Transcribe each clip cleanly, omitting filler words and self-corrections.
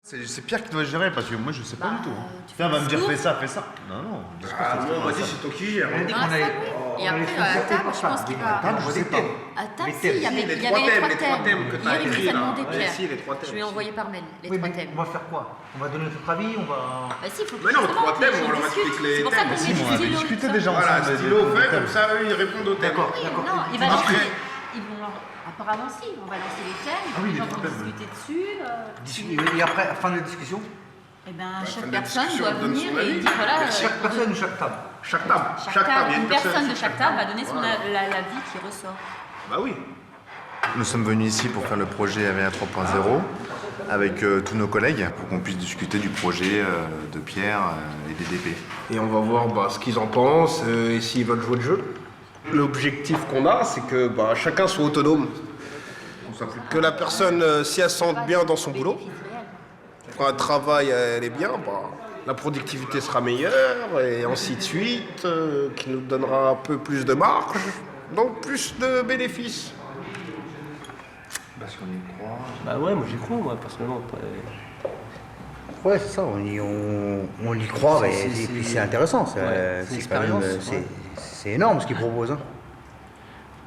C'est Pierre qui doit gérer parce que moi je sais pas du tout. Pierre va me dire fais ça. Non, non. Non, vas-y, c'est toi qui gères. Et après, à table, je pense qu'il va. Je sais pas. À table, si, il y avait les trois thèmes. que tu Hier, as il écrits nous a là. demandé Ouais, Pierre. si, les trois thèmes. Je lui ai envoyé par mail les Oui, trois mais thèmes. on va faire quoi? On va donner notre avis, on va... Bah si, il faut Mais non, justement trois que thèmes, les on gens leur discutent. explique les C'est pour ça thèmes. qu'on Si, met on avait discuté déjà Voilà, ensemble. stylo fait, comme ça, eux, ils répondent aux thèmes. D'accord, Oui, d'accord. non, il va Après- lancer. Ils vont apparemment si, on va lancer les thèmes, oui, les gens les vont thèmes. discuter dessus. Et après, à la fin de la discussion, Et bien, fin chaque de la personne discussion, doit on donne venir son et avis. dire voilà. chaque personne ou chaque table? Chaque table, il y a Une personne de sur chaque table va donner son Voilà. l'avis qui ressort. Bah oui. Nous sommes venus ici pour faire le projet AVA 3.0 avec tous nos collègues pour qu'on puisse discuter du projet de Pierre et des DP. Et on va voir ce qu'ils en pensent et s'ils veulent jouer le jeu. L'objectif qu'on a, c'est que chacun soit autonome. Que la personne, si elle se sente bien dans son boulot, quand elle travaille, elle est bien, la productivité sera meilleure et ainsi de suite, qui nous donnera un peu plus de marge, donc plus de bénéfices. Parce qu'on y croit. Bah ouais, moi j'y crois, moi, personnellement. Ouais, c'est ça, on y croit, C'est- et c'est- puis c'est intéressant. Ouais, c'est quand même, l'expérience, ouais. c'est énorme ce qu'ils proposent. Hein.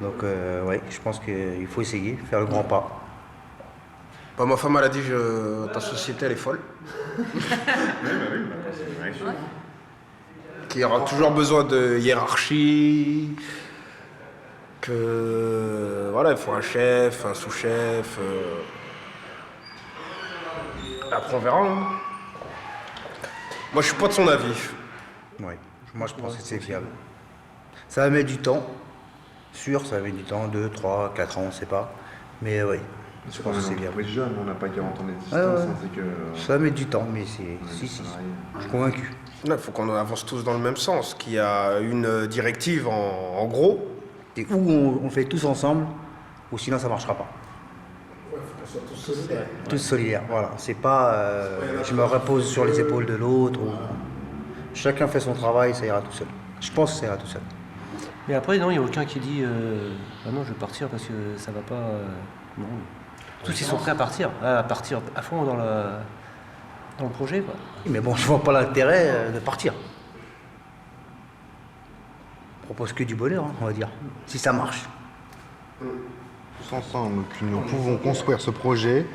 Donc, je pense qu'il faut essayer, faire le grand pas. Ma femme, elle a dit ta société, elle est folle. Qu'il y aura toujours besoin de hiérarchie, que voilà, il faut un chef, un sous-chef. Après, on verra. Hein. Moi, je suis pas de son avis. Ouais. Moi, je pense que c'est fiable. Ça va mettre du temps, sûr, ça va mettre du temps, 2, 3, 4 ans, on ne sait pas. Mais oui, je pense que c'est viable. On est jeune, on n'a pas 40 ans d'existence. Ouais, ouais. C'est que. Ça va mettre du temps, mais si, je suis convaincu. Il faut qu'on avance tous dans le même sens, qu'il y a une directive en gros. Et ou on fait tous ensemble, ou sinon ça ne marchera pas. Tous solidaires, voilà. C'est pas je me repose sur les épaules de l'autre. Chacun fait son travail, ça ira tout seul. Je pense que ça ira tout seul. Mais après, non, il n'y a aucun qui dit ah non, je vais partir parce que ça va pas. Non. Tous ils sont prêts à partir à fond dans le projet, quoi. Mais bon, je vois pas l'intérêt de partir. On propose que du bonheur, hein, on va dire, si ça marche. Tous ensemble, que nous pouvons construire ce projet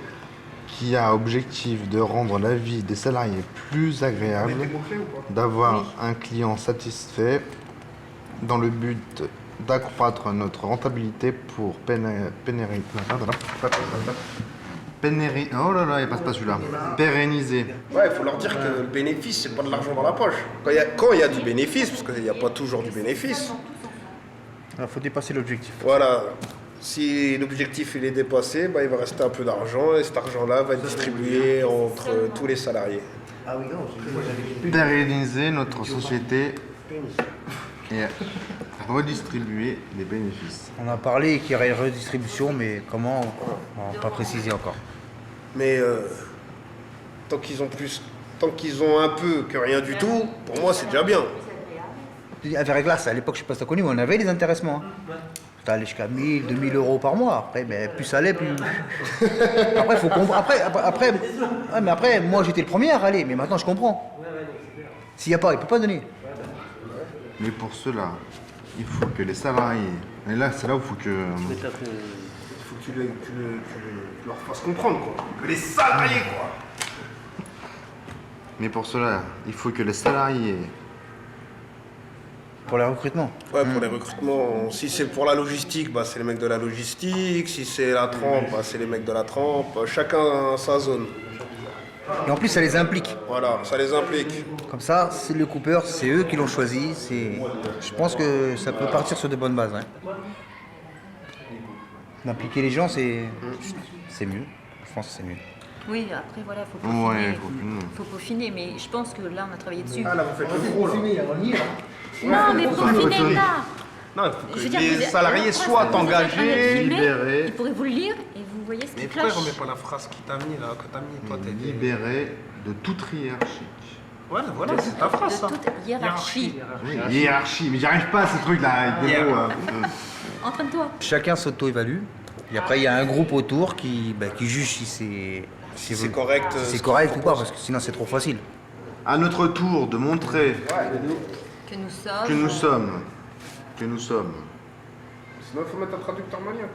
qui a objectif de rendre la vie des salariés plus agréable, d'avoir un client satisfait, dans le but d'accroître notre rentabilité pour oh là là, il passe pas celui-là. Pérenniser. Ouais, il faut leur dire que le bénéfice, c'est pas de l'argent dans la poche. Quand il y a du bénéfice, parce qu'il n'y a pas toujours du bénéfice, Il faut dépasser l'objectif. voilà. Si l'objectif il est dépassé, il va rester un peu d'argent et cet argent-là va être distribué entre tous les salariés. Ah oui, non, Pérenniser notre société et redistribuer les bénéfices. on a parlé qu'il y aurait une redistribution, mais comment, on n'a pas précisé encore. Mais tant qu'ils ont un peu que rien du tout, pour moi c'est déjà bien. Avec Glace, à l'époque, je ne sais pas si tu as connu, on avait les intéressements. Hein. Ça allait jusqu'à 1000, 2000 euros par mois. Après, mais plus ça allait, plus. Après, il faut comprendre. Après, moi j'étais le premier à râler, mais maintenant je comprends. S'il n'y a pas, il ne peut pas donner. Mais pour cela, il faut que les salariés. Et là, c'est là où il faut que. Il faut que tu leur fasses comprendre quoi. Que les salariés quoi. Mais pour cela, il faut que les salariés. Pour les recrutements. Ouais, pour les recrutements, si c'est pour la logistique, c'est les mecs de la logistique. Si c'est la trempe, c'est les mecs de la trempe. Chacun a sa zone. Et en plus, ça les implique. Voilà, ça les implique. Comme ça, c'est le Cooper, c'est eux qui l'ont choisi. Je pense que ça peut partir sur de bonnes bases. Hein. D'impliquer les gens, c'est mieux. Je pense que c'est mieux. Oui, après voilà, il faut Ouais, peaufiner. Faut peaufiner, mais je pense que là on a travaillé dessus. Ah là, vous faites le gros là. Non, mais peaufiner là. Non, il faut que Je veux dire, les vous êtes- salariés la soient phrase que vous êtes en train de engagés. filmer, libérés. Il pourrait vous le lire et vous voyez ce qui Mais pourquoi il cloche. remet pas la phrase qui t'a mis là, que t'as mis toi t'es Libérés de toute hiérarchie. Voilà, c'est ta phrase ça. De toute hiérarchie. Oui, hiérarchie, mais j'y arrive pas à ces trucs là avec des mots. Entraîne-toi. Chacun s'auto-évalue. Et après, il y a un groupe autour qui juge si si c'est correct. Si c'est correct ou pas, parce que sinon c'est trop facile. À notre tour de montrer Que nous sommes. que nous sommes. Que nous sommes. Sinon, il faut mettre un traducteur malien.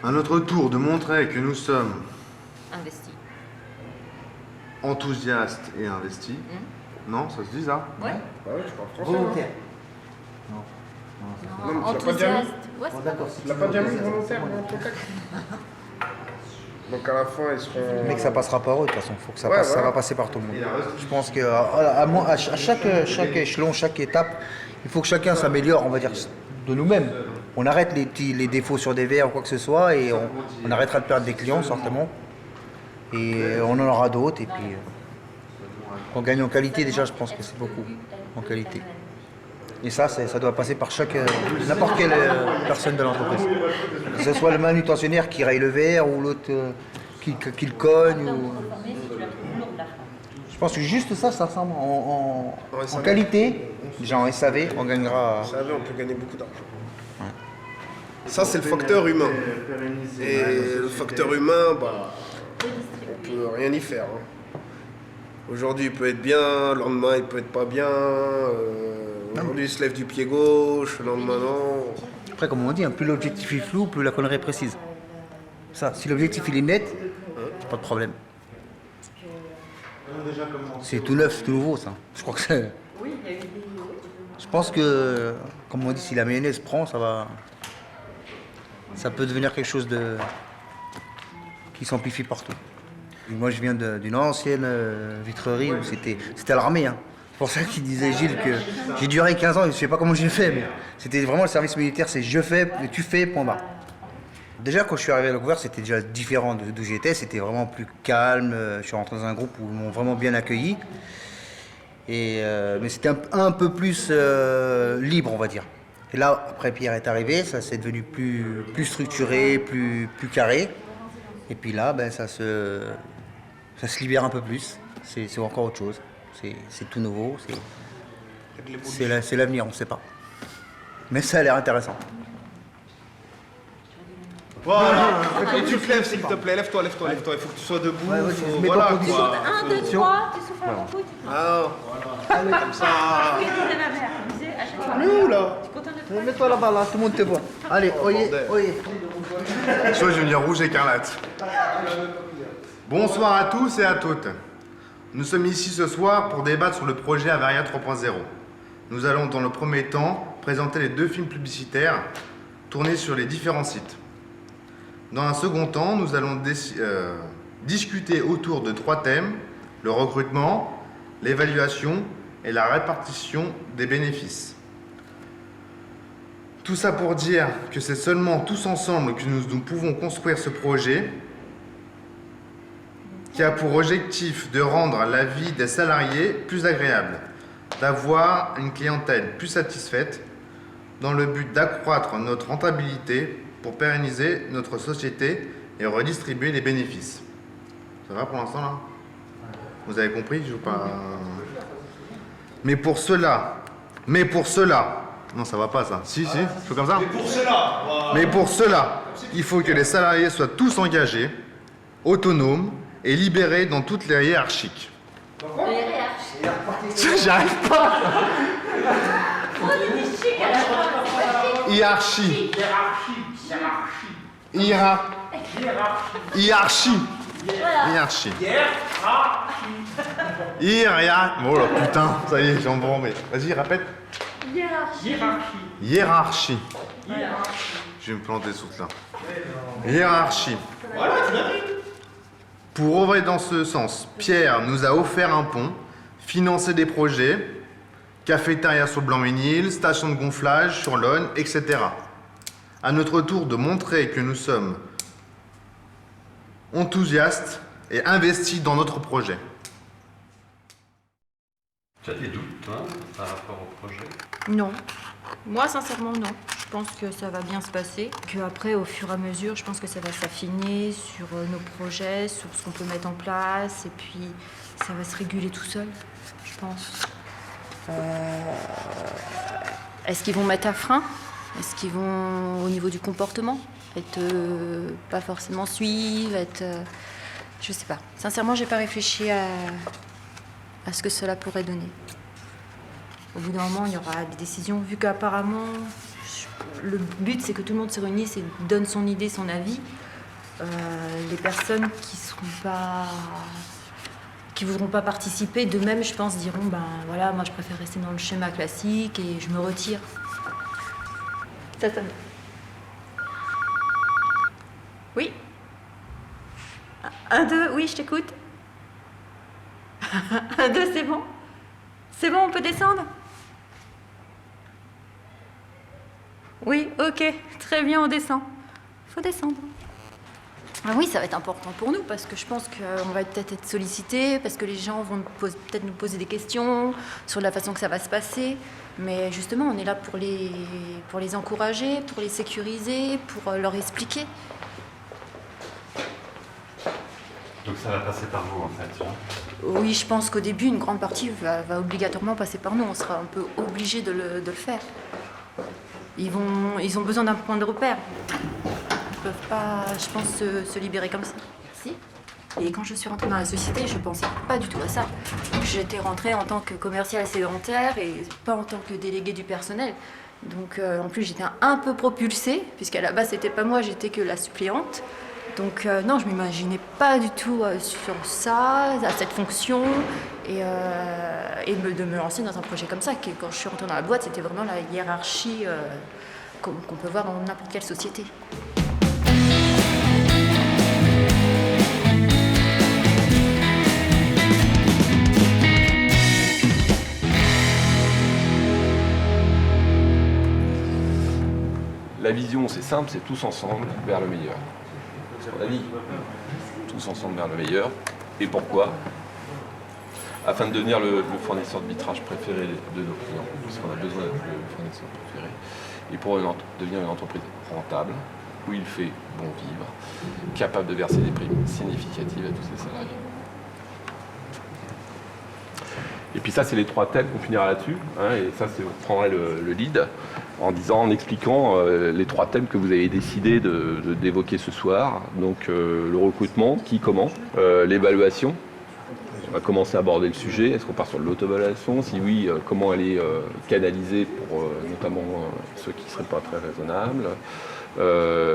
À notre tour de montrer que nous sommes Investis. enthousiastes et investis. Non, ça se dit ça? Ouais. Bah ouais, tu parles français. Volontaire. Non, mais tu l'as pas déjà mis. Enthousiaste. Ouais, c'est D'accord. Tu l'as pas déjà mis volontaire dans ton texte. Donc à la fin, ils seront. Mais que ça passera par eux, de toute façon. Faut que ça Ouais, passe, ça voilà. va passer par tout le monde. Je pense que à chaque échelon, chaque étape, il faut que chacun s'améliore, on va dire, de nous-mêmes. On arrête les défauts sur des verres ou quoi que ce soit et on arrêtera de perdre des clients, certainement. Et on en aura d'autres. Et puis, on gagne en qualité, déjà, je pense que c'est beaucoup en qualité. Et ça doit passer par n'importe quelle personne de l'entreprise. Que ce soit le manutentionnaire qui raye le verre ou l'autre qui le cogne. Je pense que juste ça ressemble en qualité. Déjà en SAV, on gagnera. Vous savez, on peut gagner beaucoup d'argent. Ça, c'est le facteur humain. Et le facteur humain, bah, on peut rien y faire. Hein. Aujourd'hui, il peut être bien, le lendemain, il peut être pas bien. Aujourd'hui, il se lève du pied gauche, le lendemain, non. Après, comme on dit, hein, plus l'objectif est flou, plus la connerie est précise. Ça, si l'objectif il est net, pas de problème. C'est tout neuf, tout nouveau, ça. Je crois que c'est. Je pense que, comme on dit, si la mayonnaise prend, ça peut devenir quelque chose qui s'amplifie partout. Et moi, je viens d'une ancienne vitrerie où c'était à l'armée. Hein. C'est pour ça qu'il disait Gilles que j'ai duré 15 ans, je ne sais pas comment j'ai fait, mais c'était vraiment le service militaire, c'est je fais, tu fais, point barre. Déjà, quand je suis arrivé à Lecouvreur, c'était déjà différent d'où j'étais, c'était vraiment plus calme. Je suis rentré dans un groupe où ils m'ont vraiment bien accueilli. Mais c'était un peu plus libre, on va dire. Et là, après Pierre est arrivé, ça s'est devenu plus structuré, plus carré. Et puis là, ben, ça se libère un peu plus. C'est encore autre chose. C'est tout nouveau. C'est l'avenir, on ne sait pas. Mais ça a l'air intéressant. Voilà. Et tu te lèves, s'il te plaît. Lève-toi. Il faut que tu sois debout. Ouais, Faut... mets Voilà, ton position. quoi. 1, 2, 3, tu souffles à mon coude. Ah, voilà. Comme ça. Oui, disait ma mère. Elle disait à chaque fois. On est où, là? Tu es content de toi? Mets-toi là-bas, là, tout le monde te voit. Allez, oyez. Soit je vais venir rouge écarlate. Bonsoir à tous et à toutes. Nous sommes ici ce soir pour débattre sur le projet Avaria 3.0. Nous allons dans le premier temps présenter les 2 films publicitaires tournés sur les différents sites. Dans un second temps, nous allons discuter autour de 3 thèmes: le recrutement, l'évaluation et la répartition des bénéfices. Tout ça pour dire que c'est seulement tous ensemble que nous pouvons construire ce projet qui a pour objectif de rendre la vie des salariés plus agréable, d'avoir une clientèle plus satisfaite, dans le but d'accroître notre rentabilité pour pérenniser notre société et redistribuer les bénéfices. Ça va pour l'instant là? Vous avez compris? Je veux pas... Mais pour cela, non ça va pas ça. Si, je fais comme ça. Mais pour cela, il faut que les salariés soient tous engagés, autonomes et libérés dans toutes les hiérarchies. J'arrive pas. Hiérarchie. Oh là putain, ça y est, j'ai embranlé. Vas-y, répète. Hiérarchie. Je vais me planter sous là. Hiérarchie. Pour œuvrer dans ce sens, Pierre nous a offert un pont, financé des projets, cafétéria sur Blanc-Ménil, station de gonflage sur l'Aune, etc. À notre tour de montrer que nous sommes enthousiastes et investis dans notre projet. Tu as des doutes, toi, par rapport au projet? Non. Moi, sincèrement, non. Je pense que ça va bien se passer. Qu'après, au fur et à mesure, je pense que ça va s'affiner sur nos projets, sur ce qu'on peut mettre en place. Et puis, ça va se réguler tout seul, je pense. Est-ce qu'ils vont mettre à frein? Est-ce qu'ils vont au niveau du comportement? pas forcément suivre, je sais pas. Sincèrement, j'ai pas réfléchi à ce que cela pourrait donner. Au bout d'un moment, il y aura des décisions, vu qu'apparemment, le but c'est que tout le monde se réunisse et donne son idée, son avis. Les personnes qui voudront pas participer, d'eux-mêmes, je pense, diront ben voilà, moi je préfère rester dans le schéma classique et je me retire. Ça sonne. Oui. 1, 2, oui, je t'écoute. 1, 2, c'est bon. C'est bon, on peut descendre? Oui, ok, très bien, on descend. Faut descendre. Ah oui, ça va être important pour nous parce que je pense qu'on va peut-être être sollicité, parce que les gens vont peut-être nous poser des questions sur la façon que ça va se passer. Mais justement, on est là pour les encourager, pour les sécuriser, pour leur expliquer. Donc ça va passer par vous en fait, tu vois. Oui, je pense qu'au début, une grande partie va obligatoirement passer par nous. On sera un peu obligé de le faire. Ils ont besoin d'un point de repère. Ils peuvent pas, je pense, se libérer comme ça. Merci. Et quand je suis rentrée dans la société, je pensais pas du tout à ça. J'étais rentrée en tant que commerciale sédentaire et pas en tant que déléguée du personnel. Donc en plus, j'étais un peu propulsée, puisqu'à la base, c'était pas moi, j'étais que la suppléante. Donc non, je m'imaginais pas du tout sur ça, à cette fonction, et de me lancer dans un projet comme ça. Quand je suis rentrée dans la boîte, c'était vraiment la hiérarchie qu'on peut voir dans n'importe quelle société. La vision, c'est simple, c'est tous ensemble vers le meilleur. C'est ce qu'on a dit. Tous ensemble vers le meilleur. Et pourquoi? Afin de devenir le fournisseur de vitrage préféré de nos clients, parce qu'on a besoin d'être le fournisseur préféré. Et pour devenir une entreprise rentable, où il fait bon vivre, capable de verser des primes significatives à tous ses salariés. Et puis ça, c'est les 3 thèmes qu'on finira là-dessus. Hein, et ça, on prendrait le lead en expliquant les 3 thèmes que vous avez décidé d'évoquer ce soir. Donc le recrutement, qui, comment, l'évaluation. On va commencer à aborder le sujet. Est-ce qu'on part sur l'auto-évaluation? Si oui, comment elle est canalisée pour notamment ceux qui ne seraient pas très raisonnables.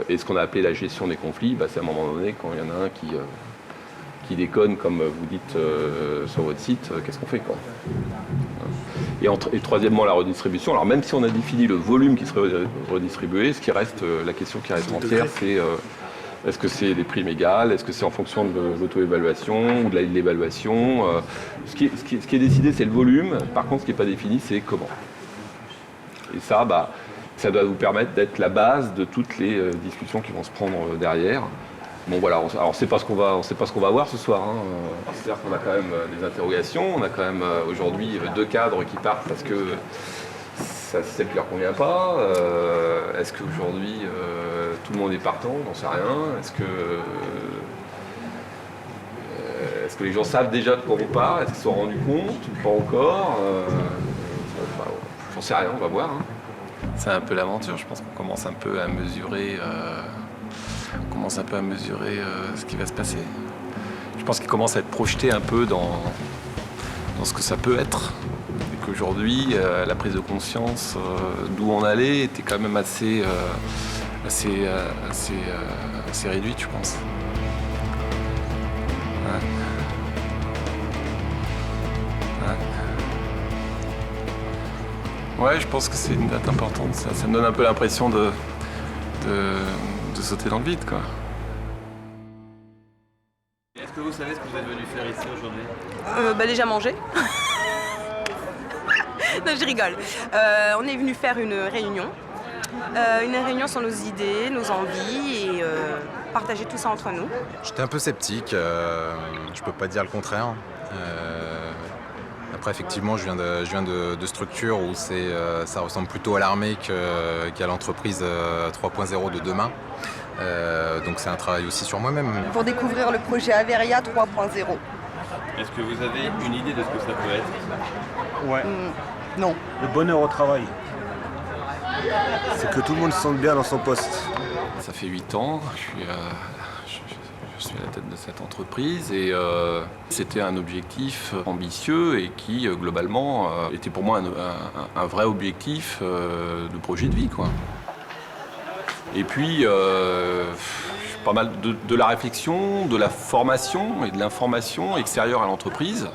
Et ce qu'on a appelé la gestion des conflits, c'est à un moment donné, quand il y en a un qui déconne, comme vous dites sur votre site, qu'est-ce qu'on fait quoi? Et troisièmement, la redistribution. Alors même si on a défini le volume qui serait redistribué, la question qui reste entière, c'est est-ce que c'est des primes égales? Est-ce que c'est en fonction de l'auto-évaluation ou de l'évaluation? Ce qui est décidé, c'est le volume. Par contre, ce qui n'est pas défini, c'est comment. Et ça, ça doit vous permettre d'être la base de toutes les discussions qui vont se prendre derrière. Bon voilà, alors on sait pas ce qu'on va voir ce soir. Hein. C'est-à-dire qu'on a quand même des interrogations. On a quand même aujourd'hui 2 cadres qui partent parce que celle qui leur convient pas. Est-ce qu'aujourd'hui tout le monde est partant? J'en sais rien. Est-ce que les gens savent déjà de quoi on parle? Est-ce qu'ils se sont rendus compte? Pas encore. J'en sais rien, on va voir. Hein. C'est un peu l'aventure. Je pense qu'on commence un peu à mesurer. Ce qui va se passer. Je pense qu'il commence à être projeté un peu dans ce que ça peut être. Et qu'aujourd'hui, la prise de conscience d'où on allait était quand même assez réduite, je pense. Ouais, je pense que c'est une date importante. Ça me donne un peu l'impression de sauter dans le vide, quoi. Est-ce que vous savez ce que vous êtes venu faire ici aujourd'hui? Déjà manger. Non, je rigole. On est venu faire une réunion sur nos idées, nos envies et partager tout ça entre nous. J'étais un peu sceptique, je peux pas dire le contraire. Après, effectivement, je viens de structures où ça ressemble plutôt à l'armée qu'à l'entreprise 3.0 de demain. Donc c'est un travail aussi sur moi-même. Pour découvrir le projet Averia 3.0. Est-ce que vous avez une idée de ce que ça peut être? Ouais. Non. Le bonheur au travail. C'est que tout le monde se sente bien dans son poste. Ça fait 8 ans, je suis à la tête de cette entreprise et c'était un objectif ambitieux et qui, globalement, était pour moi un vrai objectif de projet de vie, quoi. Et puis, pas mal de la réflexion, de la formation et de l'information extérieure à l'entreprise.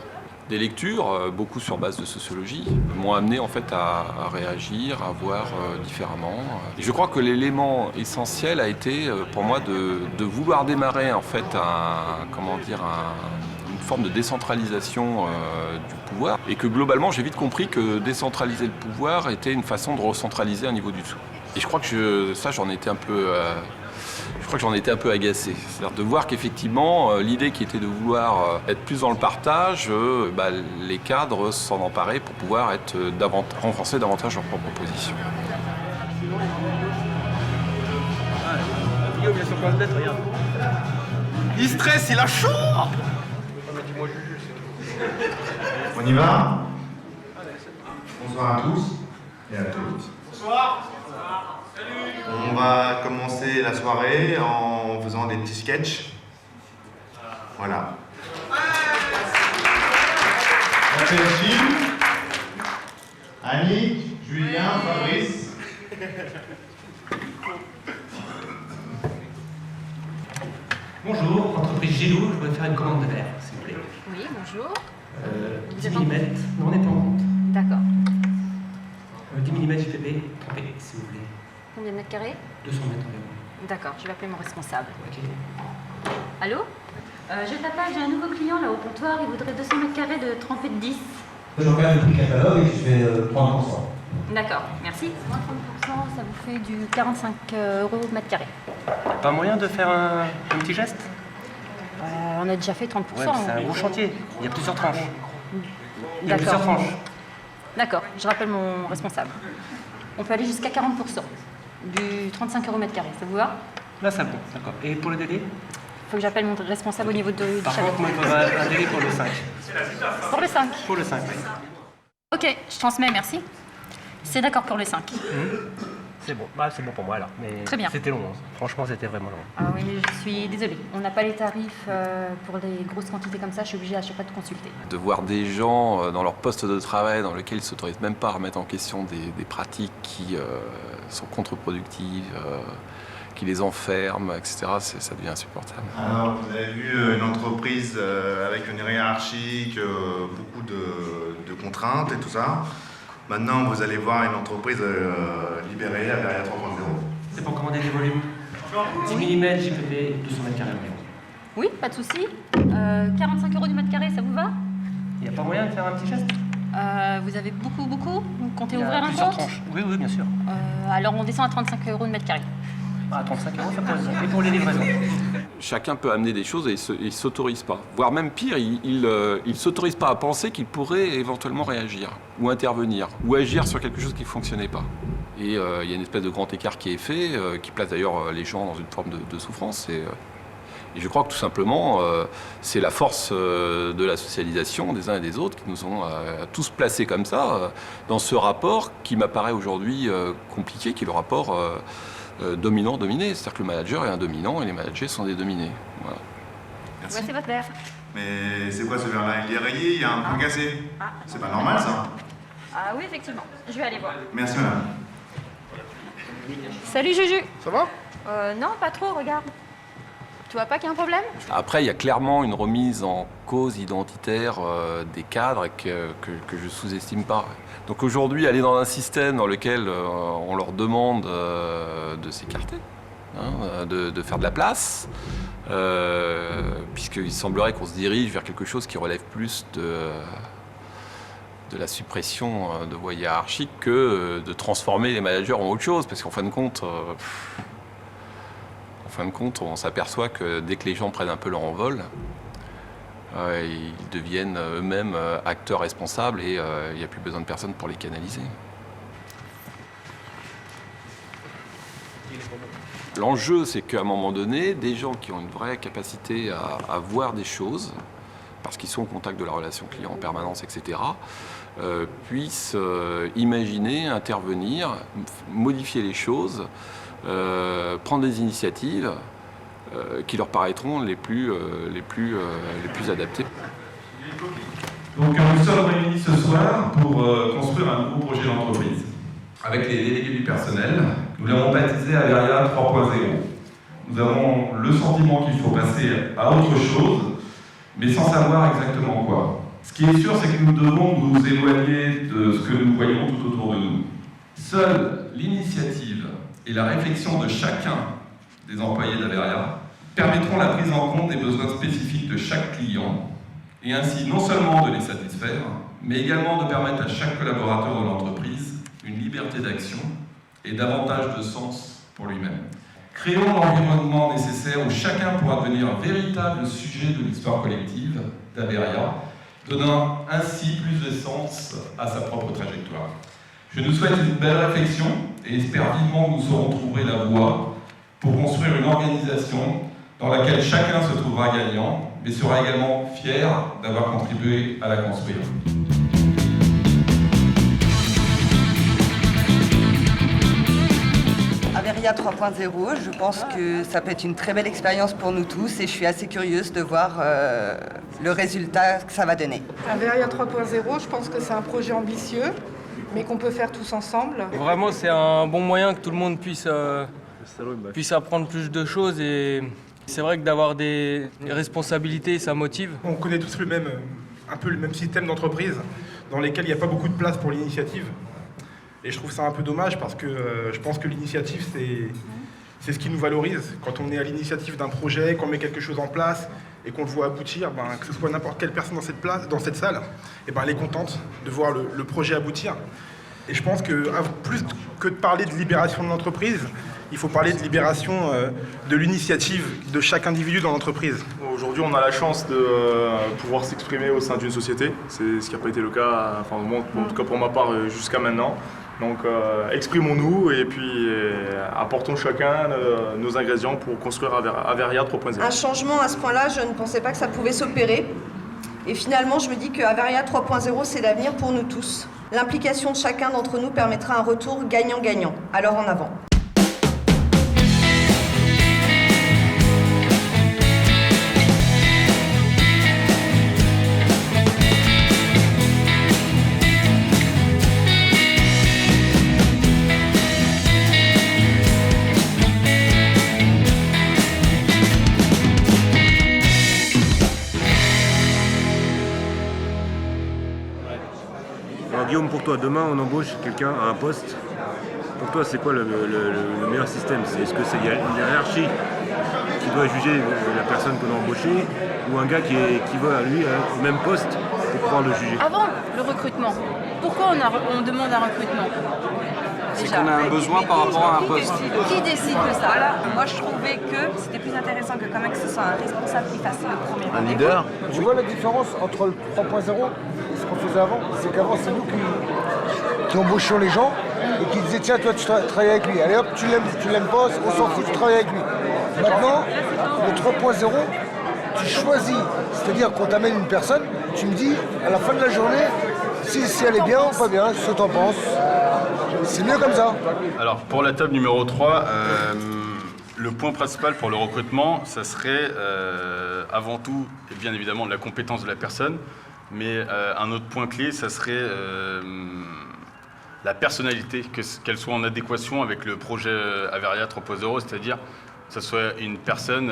Des lectures, beaucoup sur base de sociologie, m'ont amené en fait à réagir, à voir différemment. Et je crois que l'élément essentiel a été pour moi de vouloir démarrer en fait une forme de décentralisation du pouvoir et que globalement j'ai vite compris que décentraliser le pouvoir était une façon de recentraliser un niveau du dessous. Et je crois que j'en étais un peu... Je crois que j'en étais un peu agacé. C'est-à-dire de voir qu'effectivement, l'idée qui était de vouloir être plus dans le partage, les cadres s'en emparaient pour pouvoir renforcer davantage leur propre position. Il stresse, il a chaud. On y va? Bonsoir à tous et à toutes. Bonsoir. On va commencer la soirée en faisant des petits sketchs. Voilà. On fait Gilles, Annick, Julien, Fabrice. Bonjour, entreprise Gilou, je voudrais faire une commande de verre, s'il vous plaît. Oui, bonjour. 10 mm, non, on n'est pas en compte. D'accord. 10 mm JPP, trompé, s'il vous plaît. Combien de mètres carrés? 200 mètres environ. D'accord, je vais appeler mon responsable. Ok. Allô? Je t'appelle, j'ai un nouveau client là au comptoir, il voudrait 200 mètres carrés de trempé de 10. Je regarde le prix catalogue et je fais 30%. D'accord, merci. Moins 30%, ça vous fait du 45 € mètre carré. Pas moyen de faire un petit geste? On a déjà fait 30%. Ouais, c'est un gros chantier, il y a plusieurs tranches. Il y a D'accord. plusieurs tranches. D'accord, je rappelle mon responsable. On peut aller jusqu'à 40%. Du 35 € mètre carré, ça vous va? Là, ça bon, d'accord. Et pour le délai? Il faut que j'appelle mon responsable au niveau du Par chalet. contre, moi, il faudra un délai pour le 5. Pour le 5? Pour le 5, oui. Ok, je transmets, merci. C'est d'accord pour le 5. C'est bon, c'est bon pour moi alors. Mais Très bien. C'était long, hein. Franchement c'était vraiment long. Ah oui, mais je suis désolée. On n'a pas les tarifs pour les grosses quantités comme ça. Je suis obligée à chaque fois de consulter. De voir des gens dans leur poste de travail dans lequel ils ne s'autorisent même pas à remettre en question des pratiques qui sont contre-productives, qui les enferment, etc., ça devient insupportable. Alors, vous avez vu une entreprise avec une hiérarchie, beaucoup de contraintes et tout ça. Maintenant, vous allez voir une entreprise libérée, la Verrière 3.0. C'est pour commander des volumes. 10 mm, JPP, 200 mètres carrés environ. Oui, pas de souci. 45 € du mètre carré, ça vous va? Il n'y a pas moyen de faire un petit geste? Vous avez beaucoup? Vous comptez Il y a ouvrir un plusieurs compte? tranches. Oui, bien sûr. Alors on descend à 35 € du mètre carré. Ah, 35 €, ça peut être. Et pour les livraisons? Chacun peut amener des choses et il ne s'autorise pas. Voire même pire, il ne s'autorise pas à penser qu'il pourrait éventuellement réagir, ou intervenir, ou agir sur quelque chose qui ne fonctionnait pas. Et il y a une espèce de grand écart qui est fait, qui place d'ailleurs les gens dans une forme de souffrance. Et je crois que tout simplement, c'est la force de la socialisation des uns et des autres qui nous ont tous placés comme ça, dans ce rapport qui m'apparaît aujourd'hui compliqué, qui est le rapport dominant-dominé. C'est-à-dire que le manager est un dominant et les managers sont des dominés. Voilà. Merci. Voici votre verre. Mais c'est quoi ce verre-là? Il est rayé, il y a un point cassé. C'est pas normal ça. Ah oui, effectivement. Je vais aller voir. Merci madame. Salut Juju. Ça va? Non, pas trop, regarde. Tu vois pas qu'il y a un problème? Après, il y a clairement une remise en cause identitaire des cadres que je ne sous-estime pas. Donc aujourd'hui, aller dans un système dans lequel on leur demande de s'écarter, de faire de la place, puisqu'il semblerait qu'on se dirige vers quelque chose qui relève plus de la suppression de voies hiérarchiques que de transformer les managers en autre chose, parce qu'en fin de compte, on s'aperçoit que dès que les gens prennent un peu leur envol, ils deviennent eux-mêmes acteurs responsables et il n'y a plus besoin de personne pour les canaliser. L'enjeu, c'est qu'à un moment donné, des gens qui ont une vraie capacité à voir des choses, parce qu'ils sont au contact de la relation client en permanence, etc., puissent imaginer, intervenir, modifier les choses prendre des initiatives qui leur paraîtront les plus adaptées. Donc nous sommes réunis ce soir pour construire un nouveau projet d'entreprise. Avec les délégués du personnel, nous l'avons baptisé Averia 3.0. Nous avons le sentiment qu'il faut passer à autre chose, mais sans savoir exactement quoi. Ce qui est sûr, c'est que nous devons nous éloigner de ce que nous voyons tout autour de nous. Seule l'initiative et la réflexion de chacun des employés d'Averia permettront la prise en compte des besoins spécifiques de chaque client et ainsi non seulement de les satisfaire, mais également de permettre à chaque collaborateur de l'entreprise une liberté d'action et davantage de sens pour lui-même. Créons l'environnement nécessaire où chacun pourra devenir un véritable sujet de l'histoire collective d'Averia, donnant ainsi plus de sens à sa propre trajectoire. Je nous souhaite une belle réflexion et espère vivement que nous saurons trouver la voie pour construire une organisation dans laquelle chacun se trouvera gagnant, mais sera également fier d'avoir contribué à la construire. Averia 3.0, je pense que ça peut être une très belle expérience pour nous tous et je suis assez curieuse de voir le résultat que ça va donner. Averia 3.0, je pense que c'est un projet ambitieux, mais qu'on peut faire tous ensemble. Vraiment, c'est un bon moyen que tout le monde puisse apprendre plus de choses et c'est vrai que d'avoir des responsabilités, ça motive. On connaît tous un peu le même système d'entreprise dans lesquels il n'y a pas beaucoup de place pour l'initiative. Et je trouve ça un peu dommage parce que je pense que l'initiative, c'est ce qui nous valorise. Quand on est à l'initiative d'un projet, qu'on met quelque chose en place et qu'on le voit aboutir, que ce soit n'importe quelle personne dans cette salle, elle est contente de voir le projet aboutir. Et je pense que plus que de parler de libération de l'entreprise, il faut parler de libération de l'initiative de chaque individu dans l'entreprise. Aujourd'hui, on a la chance de pouvoir s'exprimer au sein d'une société. C'est ce qui n'a pas été le cas, en tout cas pour ma part, jusqu'à maintenant. Donc exprimons-nous et puis apportons chacun nos ingrédients pour construire Averia 3.0. Un changement à ce point-là, je ne pensais pas que ça pouvait s'opérer. Et finalement, je me dis que Averia 3.0, c'est l'avenir pour nous tous. L'implication de chacun d'entre nous permettra un retour gagnant-gagnant. Alors en avant. Guillaume, pour toi, demain on embauche quelqu'un à un poste. Pour toi, c'est quoi le meilleur système? Est-ce que c'est une hiérarchie qui doit juger la personne qu'on a embauchée ou un gars qui va lui au même poste pour pouvoir le juger? Avant le recrutement, pourquoi on demande un recrutement? C'est qu'on a un besoin par rapport à un poste. Qui décide de ça? Voilà, moi je trouvais que c'était plus intéressant que quand même que ce soit un responsable qui fasse le premier rendez-vous. Un leader. Tu vois la différence entre le 3.0 et ce qu'on faisait avant? C'est qu'avant c'est nous qui embauchions les gens et qui disaient tiens toi tu travailles avec lui, allez hop tu l'aimes pas, on s'en fout, tu travailles avec lui. Maintenant, le 3.0, tu choisis, c'est-à-dire qu'on t'amène une personne, tu me dis à la fin de la journée si elle est bien ou pas bien, ce que t'en penses. C'est mieux comme ça. Alors pour la table numéro 3, le point principal pour le recrutement, ça serait avant tout, et bien évidemment, la compétence de la personne, mais un autre point clé, ça serait la personnalité, qu'elle soit en adéquation avec le projet Averia 3.0, c'est-à-dire que ce soit une personne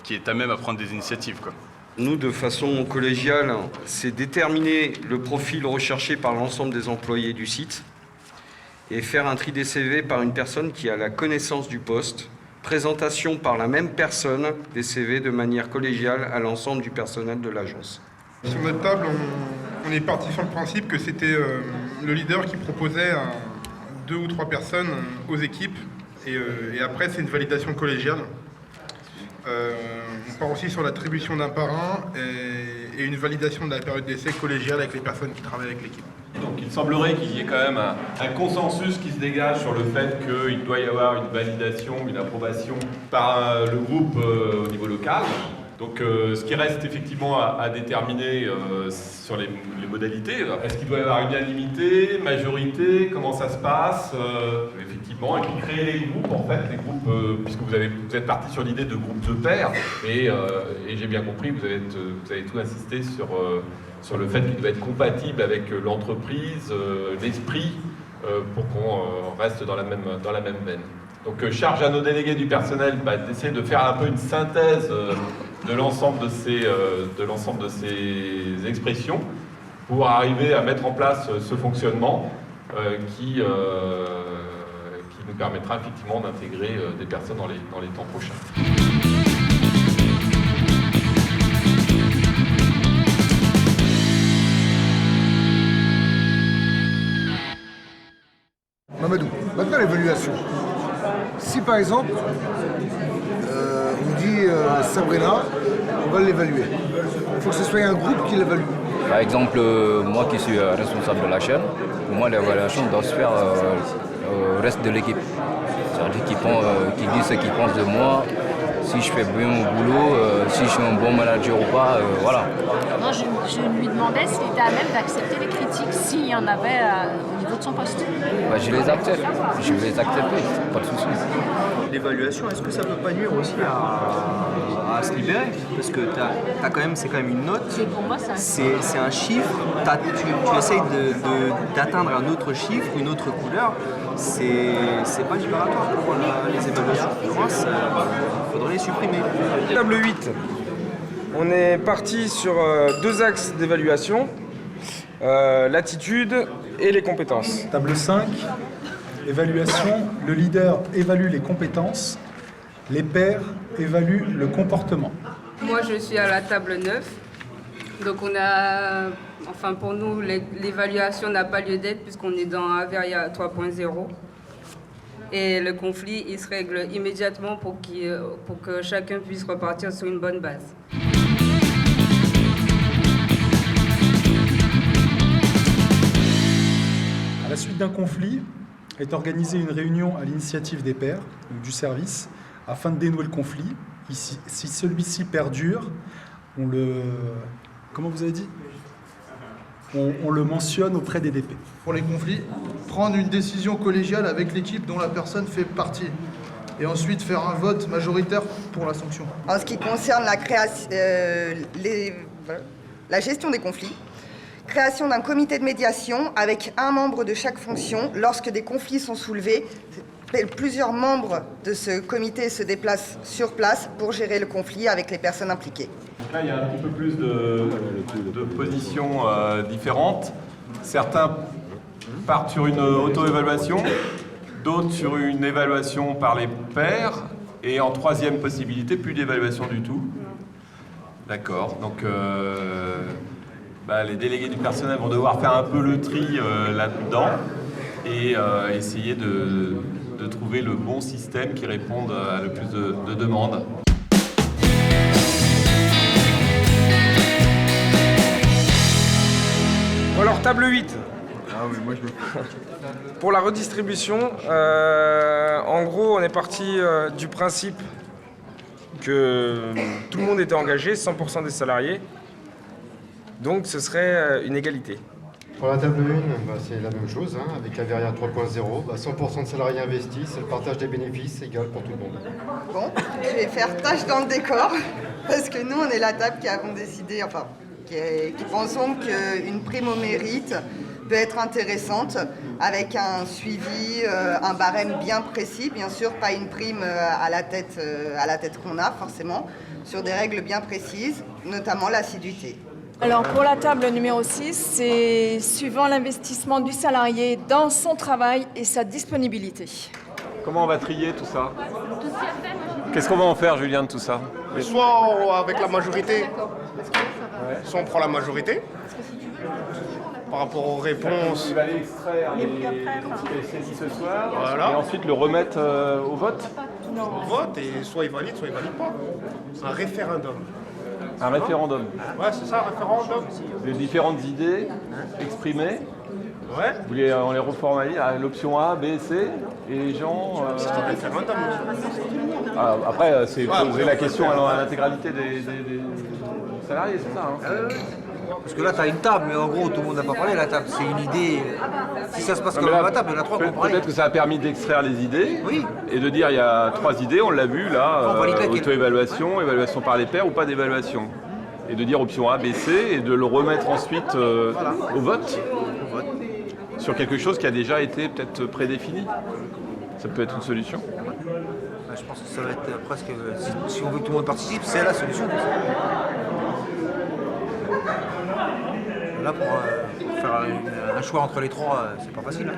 qui est à même à prendre des initiatives, quoi. Nous, de façon collégiale, c'est déterminer le profil recherché par l'ensemble des employés du site et faire un tri des CV par une personne qui a la connaissance du poste, présentation par la même personne des CV de manière collégiale à l'ensemble du personnel de l'agence. Sur notre table, on est parti sur le principe que c'était le leader qui proposait 2 ou 3 personnes aux équipes et après c'est une validation collégiale. On part aussi sur l'attribution d'un parrain et une validation de la période d'essai collégiale avec les personnes qui travaillent avec l'équipe. Donc il semblerait qu'il y ait quand même un consensus qui se dégage sur le fait qu'il doit y avoir une validation, une approbation par le groupe au niveau local. Donc ce qui reste effectivement à déterminer sur les modalités, est-ce qu'il doit y avoir unanimité, majorité, comment ça se passe effectivement, et puis créer les groupes en fait, les groupes, puisque vous êtes parti sur l'idée de groupes de pairs, et j'ai bien compris, vous avez tout insisté sur le fait qu'il doit être compatible avec l'entreprise, l'esprit, pour qu'on reste dans la même veine. Donc charge à nos délégués du personnel d'essayer de faire un peu une synthèse de l'ensemble de ces expressions pour arriver à mettre en place ce fonctionnement qui nous permettra effectivement d'intégrer des personnes dans les temps prochains. Mamadou, maintenant l'évaluation. Si par exemple, on dit Sabrina, on va l'évaluer. Il faut que ce soit un groupe qui l'évalue. Par exemple, moi qui suis responsable de la chaîne, pour moi l'évaluation doit se faire au reste de l'équipe. C'est-à-dire qui dit ce qu'ils pensent de moi, si je fais bien mon boulot, si je suis un bon manager ou pas, voilà. Non, je lui demandais s'il était à même d'accepter les critiques, s'il y en avait au niveau de son poste. Bah, je les accepte, pas de soucis. L'évaluation, est-ce que ça peut pas nuire aussi à se libérer? Parce que c'est quand même une note, c'est un chiffre, tu essayes d'atteindre un autre chiffre, une autre couleur, c'est pas libératoire pour les évaluations. Pour moi, il faudrait les supprimer. Table 8, on est parti sur deux axes d'évaluation, l'attitude et les compétences. Table 5, évaluation, le leader évalue les compétences, les pairs évaluent le comportement. Moi je suis à la table 9, donc pour nous l'évaluation n'a pas lieu d'être puisqu'on est dans Averia 3.0 et le conflit il se règle immédiatement pour que chacun puisse repartir sur une bonne base. À la suite d'un conflit, est organisée une réunion à l'initiative des pairs, donc du service, afin de dénouer le conflit. Si celui-ci perdure, comment vous avez dit ? On le mentionne auprès des DP. Pour les conflits, prendre une décision collégiale avec l'équipe dont la personne fait partie. Et ensuite faire un vote majoritaire pour la sanction. En ce qui concerne la gestion des conflits, création d'un comité de médiation avec un membre de chaque fonction. Lorsque des conflits sont soulevés, plusieurs membres de ce comité se déplacent sur place pour gérer le conflit avec les personnes impliquées. Donc là, il y a un petit peu plus de positions différentes. Certains partent sur une auto-évaluation, d'autres sur une évaluation par les pairs, et en troisième possibilité, plus d'évaluation du tout. D'accord, donc les délégués du personnel vont devoir faire un peu le tri là-dedans et essayer de trouver le bon système qui réponde à le plus de demandes. Alors, table 8. Ah oui, moi je me... Pour la redistribution, en gros, on est parti du principe que tout le monde était engagé, 100% des salariés. Donc ce serait une égalité. Pour la table 1, c'est la même chose, avec Averia 3.0. 100% de salariés investis, c'est le partage des bénéfices égal pour tout le monde. Bon, je vais faire tâche dans le décor, parce que nous, on est la table qui avons décidé, qui pensons qu'une prime au mérite peut être intéressante, avec un suivi, un barème bien précis, bien sûr, pas une prime à la tête qu'on a forcément, sur des règles bien précises, notamment l'assiduité. Alors pour la table numéro 6, c'est suivant l'investissement du salarié dans son travail et sa disponibilité. Comment on va trier tout ça? Qu'est-ce qu'on va en faire, Julien, de tout ça? Soit avec la majorité, soit on prend la majorité. Par rapport aux réponses. Il va aller extraire les saisis ce soir, voilà. Et ensuite le remettre au vote? Au vote, et soit il valide pas. C'est un référendum. Un référendum? Ouais, c'est ça, un référendum. Les différentes idées exprimées, ouais. On les reformalise à l'option A, B, C, Et les gens... après, c'est poser la question à l'intégralité des salariés, c'est ça Parce que là, tu as une table, mais en gros, tout le monde n'a pas parlé. La table, c'est une idée. Si ça se passe comme à la table, il y en a 3 qui ont parlé. Peut-être que ça a permis d'extraire les idées et de dire il y a 3 idées, on l'a vu là, auto-évaluation, évaluation par les pairs ou pas d'évaluation. Et de dire option A, B, C et de le remettre ensuite au vote sur quelque chose qui a déjà été peut-être prédéfini. Ça peut être une solution. Je pense que ça va être presque... Si on veut que tout le monde participe, c'est la solution. Là, pour faire un choix entre les 3, c'est pas facile.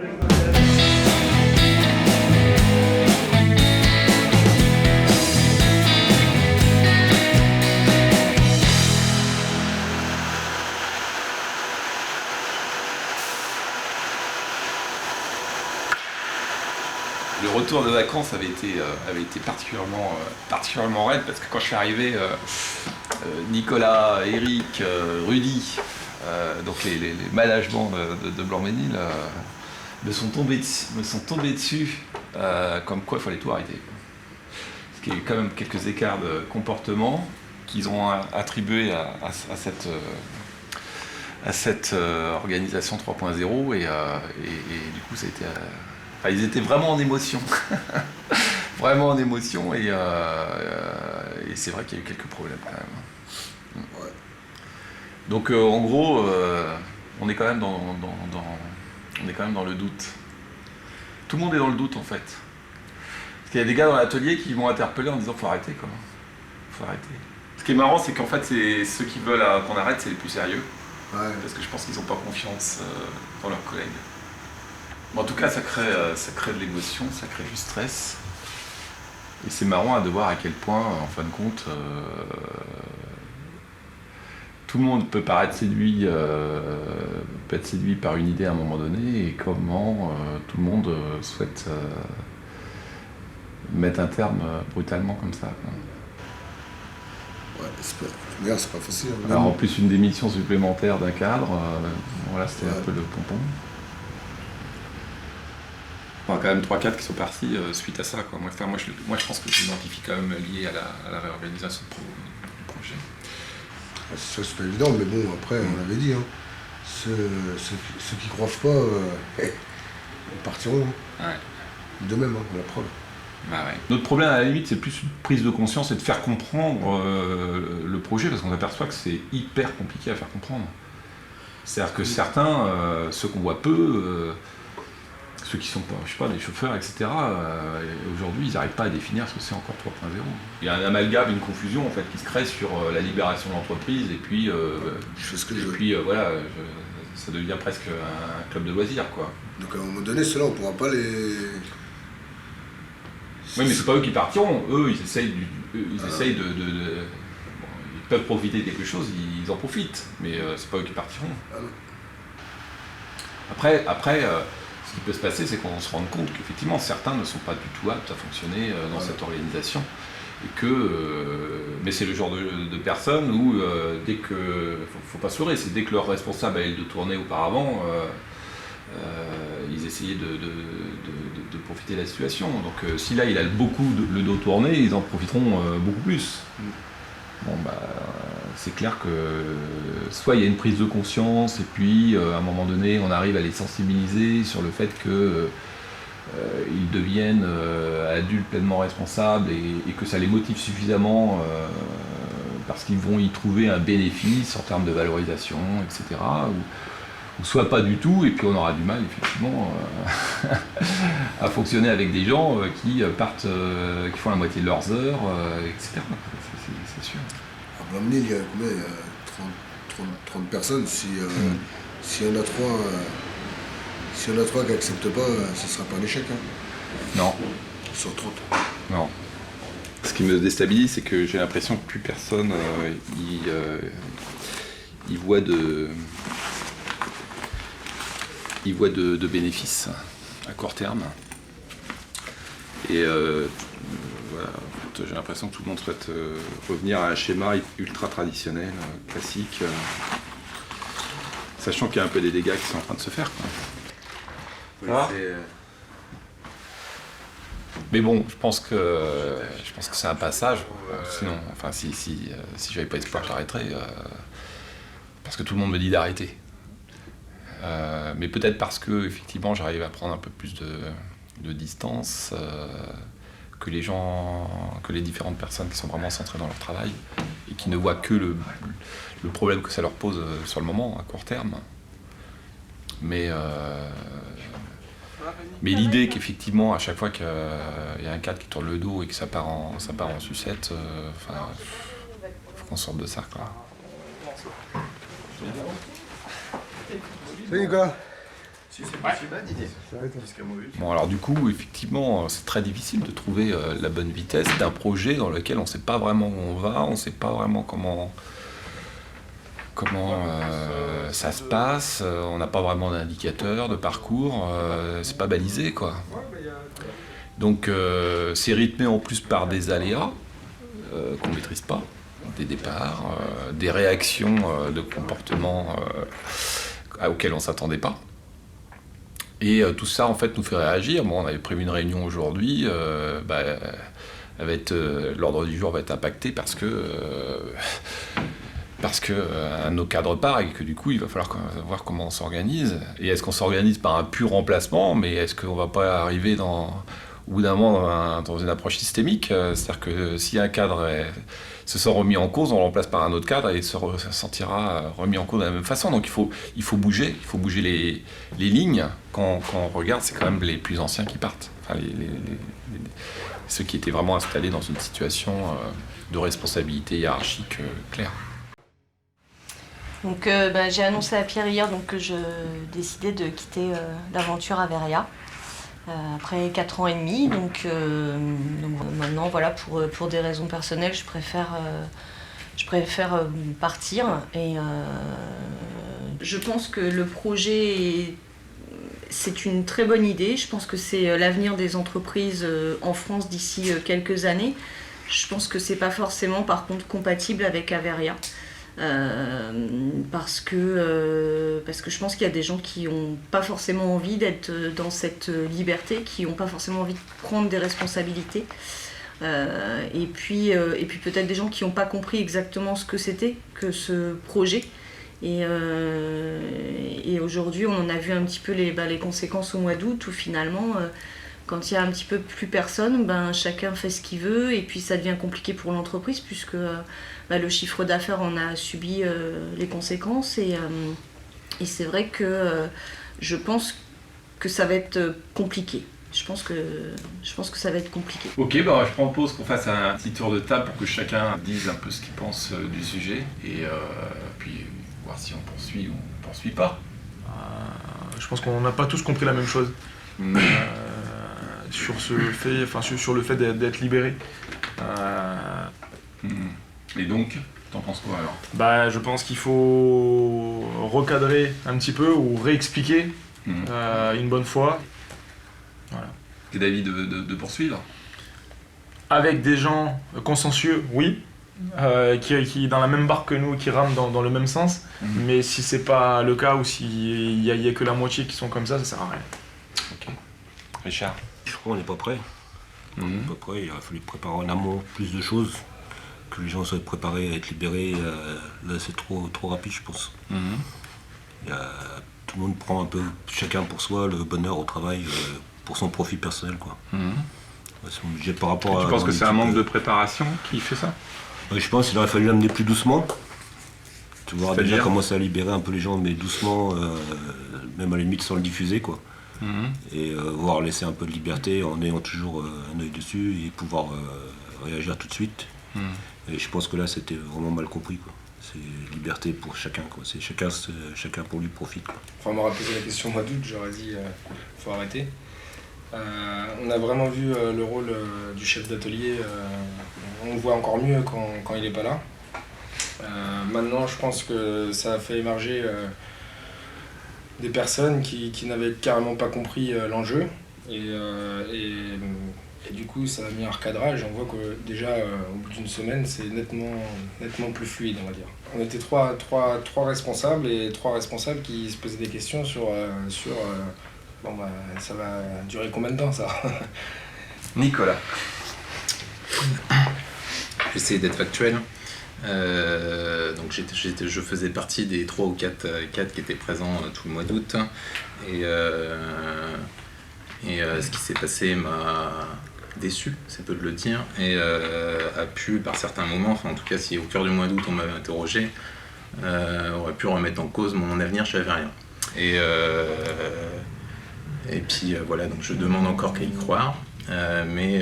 Le retour de vacances avait été particulièrement raide parce que quand je suis arrivé, Nicolas, Eric, Rudy, donc les managements de Blanc-Ménil me sont tombés dessus comme quoi il fallait tout arrêter. Parce qu'il y a eu quand même quelques écarts de comportement qu'ils ont attribués à cette organisation 3.0 et du coup ça a été... ils étaient vraiment en émotion, vraiment en émotion et c'est vrai qu'il y a eu quelques problèmes quand même. Ouais. Donc en gros, on est quand même dans le doute. Tout le monde est dans le doute en fait. Parce qu'il y a des gars dans l'atelier qui m'ont interpellé en disant faut arrêter quoi. Faut arrêter. Ce qui est marrant c'est qu'en fait c'est ceux qui veulent qu'on arrête c'est les plus sérieux. Ouais. Parce que je pense qu'ils n'ont pas confiance dans leurs collègues. Mais en tout cas, ça crée de l'émotion, ça crée du stress. Et c'est marrant de voir à quel point, en fin de compte, tout le monde peut paraître séduit, peut être séduit par une idée à un moment donné, et comment tout le monde souhaite mettre un terme brutalement comme ça. Ouais, c'est pas facile. Alors en plus, une démission supplémentaire d'un cadre, voilà, c'était un peu le pompon. Enfin, quand même 3-4 qui sont partis suite à ça. Quoi. Moi, je pense que je m'identifie quand même lié à la réorganisation du projet. Ça, c'est pas évident, mais bon, après, on l'avait dit, hein, ceux qui croient pas, ils partiront. Ouais. De même, hein, la preuve. Bah ouais. Notre problème, à la limite, c'est plus une prise de conscience et de faire comprendre le projet, parce qu'on s'aperçoit que c'est hyper compliqué à faire comprendre. C'est-à-dire que certains, ceux qu'on voit peu, ceux qui sont pas, je sais pas, des chauffeurs, etc., aujourd'hui, ils n'arrivent pas à définir ce que c'est encore 3.0. Il y a un amalgame, une confusion en fait, qui se crée sur la libération de l'entreprise, et puis, voilà, ça devient presque un club de loisirs, quoi. Donc à un moment donné, ceux-là, on ne pourra pas les... Oui, mais c'est pas eux qui partiront. Eux, ils essayent de... Bon, ils peuvent profiter de quelque chose, ils en profitent, mais c'est pas eux qui partiront. Après, ce qui peut se passer, c'est qu'on se rende compte qu'effectivement, certains ne sont pas du tout aptes à fonctionner dans cette organisation. Et mais c'est le genre de personnes où, dès que... Faut pas se leurrer, c'est dès que leur responsable a eu le dos tourné auparavant, ils essayaient de profiter de la situation. Donc si là, il a beaucoup le dos tourné, ils en profiteront beaucoup plus. Bon, bah, c'est clair que soit il y a une prise de conscience et puis à un moment donné on arrive à les sensibiliser sur le fait que ils deviennent adultes pleinement responsables et que ça les motive suffisamment parce qu'ils vont y trouver un bénéfice en termes de valorisation, etc. Ou soit pas du tout et puis on aura du mal effectivement à fonctionner avec des gens qui partent, qui font la moitié de leurs heures, etc. C'est sûr. À Blanc-Ménil, il y a combien? Il y a 30 personnes. S'il y en a 3 qui n'acceptent pas, ce ne sera pas un échec. Hein. Non. Sur 30. Non. Ce qui me déstabilise, c'est que j'ai l'impression que plus personne y voit de bénéfices à court terme. Et voilà, j'ai l'impression que tout le monde souhaite revenir à un schéma ultra traditionnel, classique, sachant qu'il y a un peu des dégâts qui sont en train de se faire. Quoi. Voilà. Mais bon, je pense que c'est un passage. Sinon, enfin, si j'avais pas espoir, j'arrêterais. Parce que tout le monde me dit d'arrêter. Mais peut-être parce que effectivement, j'arrive à prendre un peu plus de distance, que les différentes personnes qui sont vraiment centrées dans leur travail et qui ne voient que le problème que ça leur pose sur le moment, à court terme. Mais l'idée qu'effectivement, à chaque fois qu'il y a un cadre qui tourne le dos et que ça part en sucette, faut qu'on sorte de ça, quoi. Salut Nicolas. Bon, alors du coup, effectivement, c'est très difficile de trouver la bonne vitesse d'un projet dans lequel on ne sait pas vraiment où on va, on ne sait pas vraiment comment ça se passe, on n'a pas vraiment d'indicateur, de parcours, c'est pas balisé, quoi. Donc c'est rythmé en plus par des aléas qu'on ne maîtrise pas, des départs, des réactions de comportement auxquelles on ne s'attendait pas. Et tout ça, en fait, nous fait réagir. Bon, on avait prévu une réunion aujourd'hui, l'ordre du jour va être impacté parce que nos cadres part et que du coup, il va falloir voir comment on s'organise. Et est-ce qu'on s'organise par un pur remplacement, mais est-ce qu'on ne va pas arriver au bout d'un moment dans une approche systémique? C'est-à-dire que si un cadre se sent remis en cause, on le remplace par un autre cadre et il se sentira remis en cause de la même façon. Donc il faut bouger les lignes. Quand on regarde, c'est quand même les plus anciens qui partent. Enfin, ceux qui étaient vraiment installés dans une situation de responsabilité hiérarchique claire. Donc j'ai annoncé à Pierre hier que je décidais de quitter l'aventure Averia après 4 ans et demi. Donc maintenant, voilà, pour des raisons personnelles, je préfère partir. Et je pense que le projet, c'est une très bonne idée. Je pense que c'est l'avenir des entreprises en France d'ici quelques années. Je pense que c'est pas forcément, par contre, compatible avec Averia. Parce que je pense qu'il y a des gens qui n'ont pas forcément envie d'être dans cette liberté, qui n'ont pas forcément envie de prendre des responsabilités. Et puis peut-être des gens qui n'ont pas compris exactement ce que c'était que ce projet. Et aujourd'hui, on en a vu un petit peu les conséquences au mois d'août, où finalement, quand il y a un petit peu plus personne, chacun fait ce qu'il veut, et puis ça devient compliqué pour l'entreprise, puisque le chiffre d'affaires en a subi les conséquences. Et c'est vrai que je pense que ça va être compliqué. Je pense que ça va être compliqué. Ok, je propose qu'on fasse un petit tour de table pour que chacun dise un peu ce qu'il pense du sujet, et puis voir si on poursuit ou on ne poursuit pas. Je pense qu'on n'a pas tous compris la même chose. Sur le fait d'être libéré. Et donc, t'en penses quoi alors? Je pense qu'il faut recadrer un petit peu ou réexpliquer une bonne fois. Voilà. T'es d'avis de poursuivre? Avec des gens consensueux, oui. Qui dans la même barque que nous, qui rament dans le même sens. Mais si c'est pas le cas, ou s'il y a que la moitié qui sont comme ça sert à rien. Ok. Richard? Je crois qu'on n'est pas prêt. On n'est pas prêt. Il a fallu préparer en amont plus de choses, que les gens soient préparés à être libérés. Là, c'est trop rapide, je pense. Tout le monde prend un peu, chacun pour soi, le bonheur au travail, pour son profit personnel, quoi. Par rapport tu penses que c'est un manque de préparation qui fait ça? Je pense qu'il aurait fallu l'amener plus doucement. Tu vois, déjà commencer à libérer un peu les gens, mais doucement, même à la limite sans le diffuser, quoi. Et voir laisser un peu de liberté en ayant toujours un œil dessus et pouvoir réagir tout de suite. Et je pense que là, c'était vraiment mal compris, quoi. C'est liberté pour chacun, quoi. C'est chacun pour lui profite, quoi. Enfin, on m'aurait posé la question au mois d'août, j'aurais dit faut arrêter. On a vraiment vu le rôle du chef d'atelier, on le voit encore mieux quand il n'est pas là. Maintenant, je pense que ça a fait émerger des personnes qui n'avaient carrément pas compris l'enjeu. Et du coup, ça a mis un recadrage. On voit que déjà, au bout d'une semaine, c'est nettement plus fluide, on va dire. On était trois responsables, et 3 responsables qui se posaient des questions sur ça va durer combien de temps, ça? Nicolas. J'essaie d'être factuel. Donc je faisais partie des 3 ou 4 qui étaient présents tout le mois d'août. Et ce qui s'est passé m'a déçu, c'est peu de le dire, et a pu, par certains moments, enfin en tout cas si au cœur du mois d'août on m'avait interrogé, aurait pu remettre en cause mon avenir chez Averia. Et puis voilà, donc je demande encore qu'à y croire, mais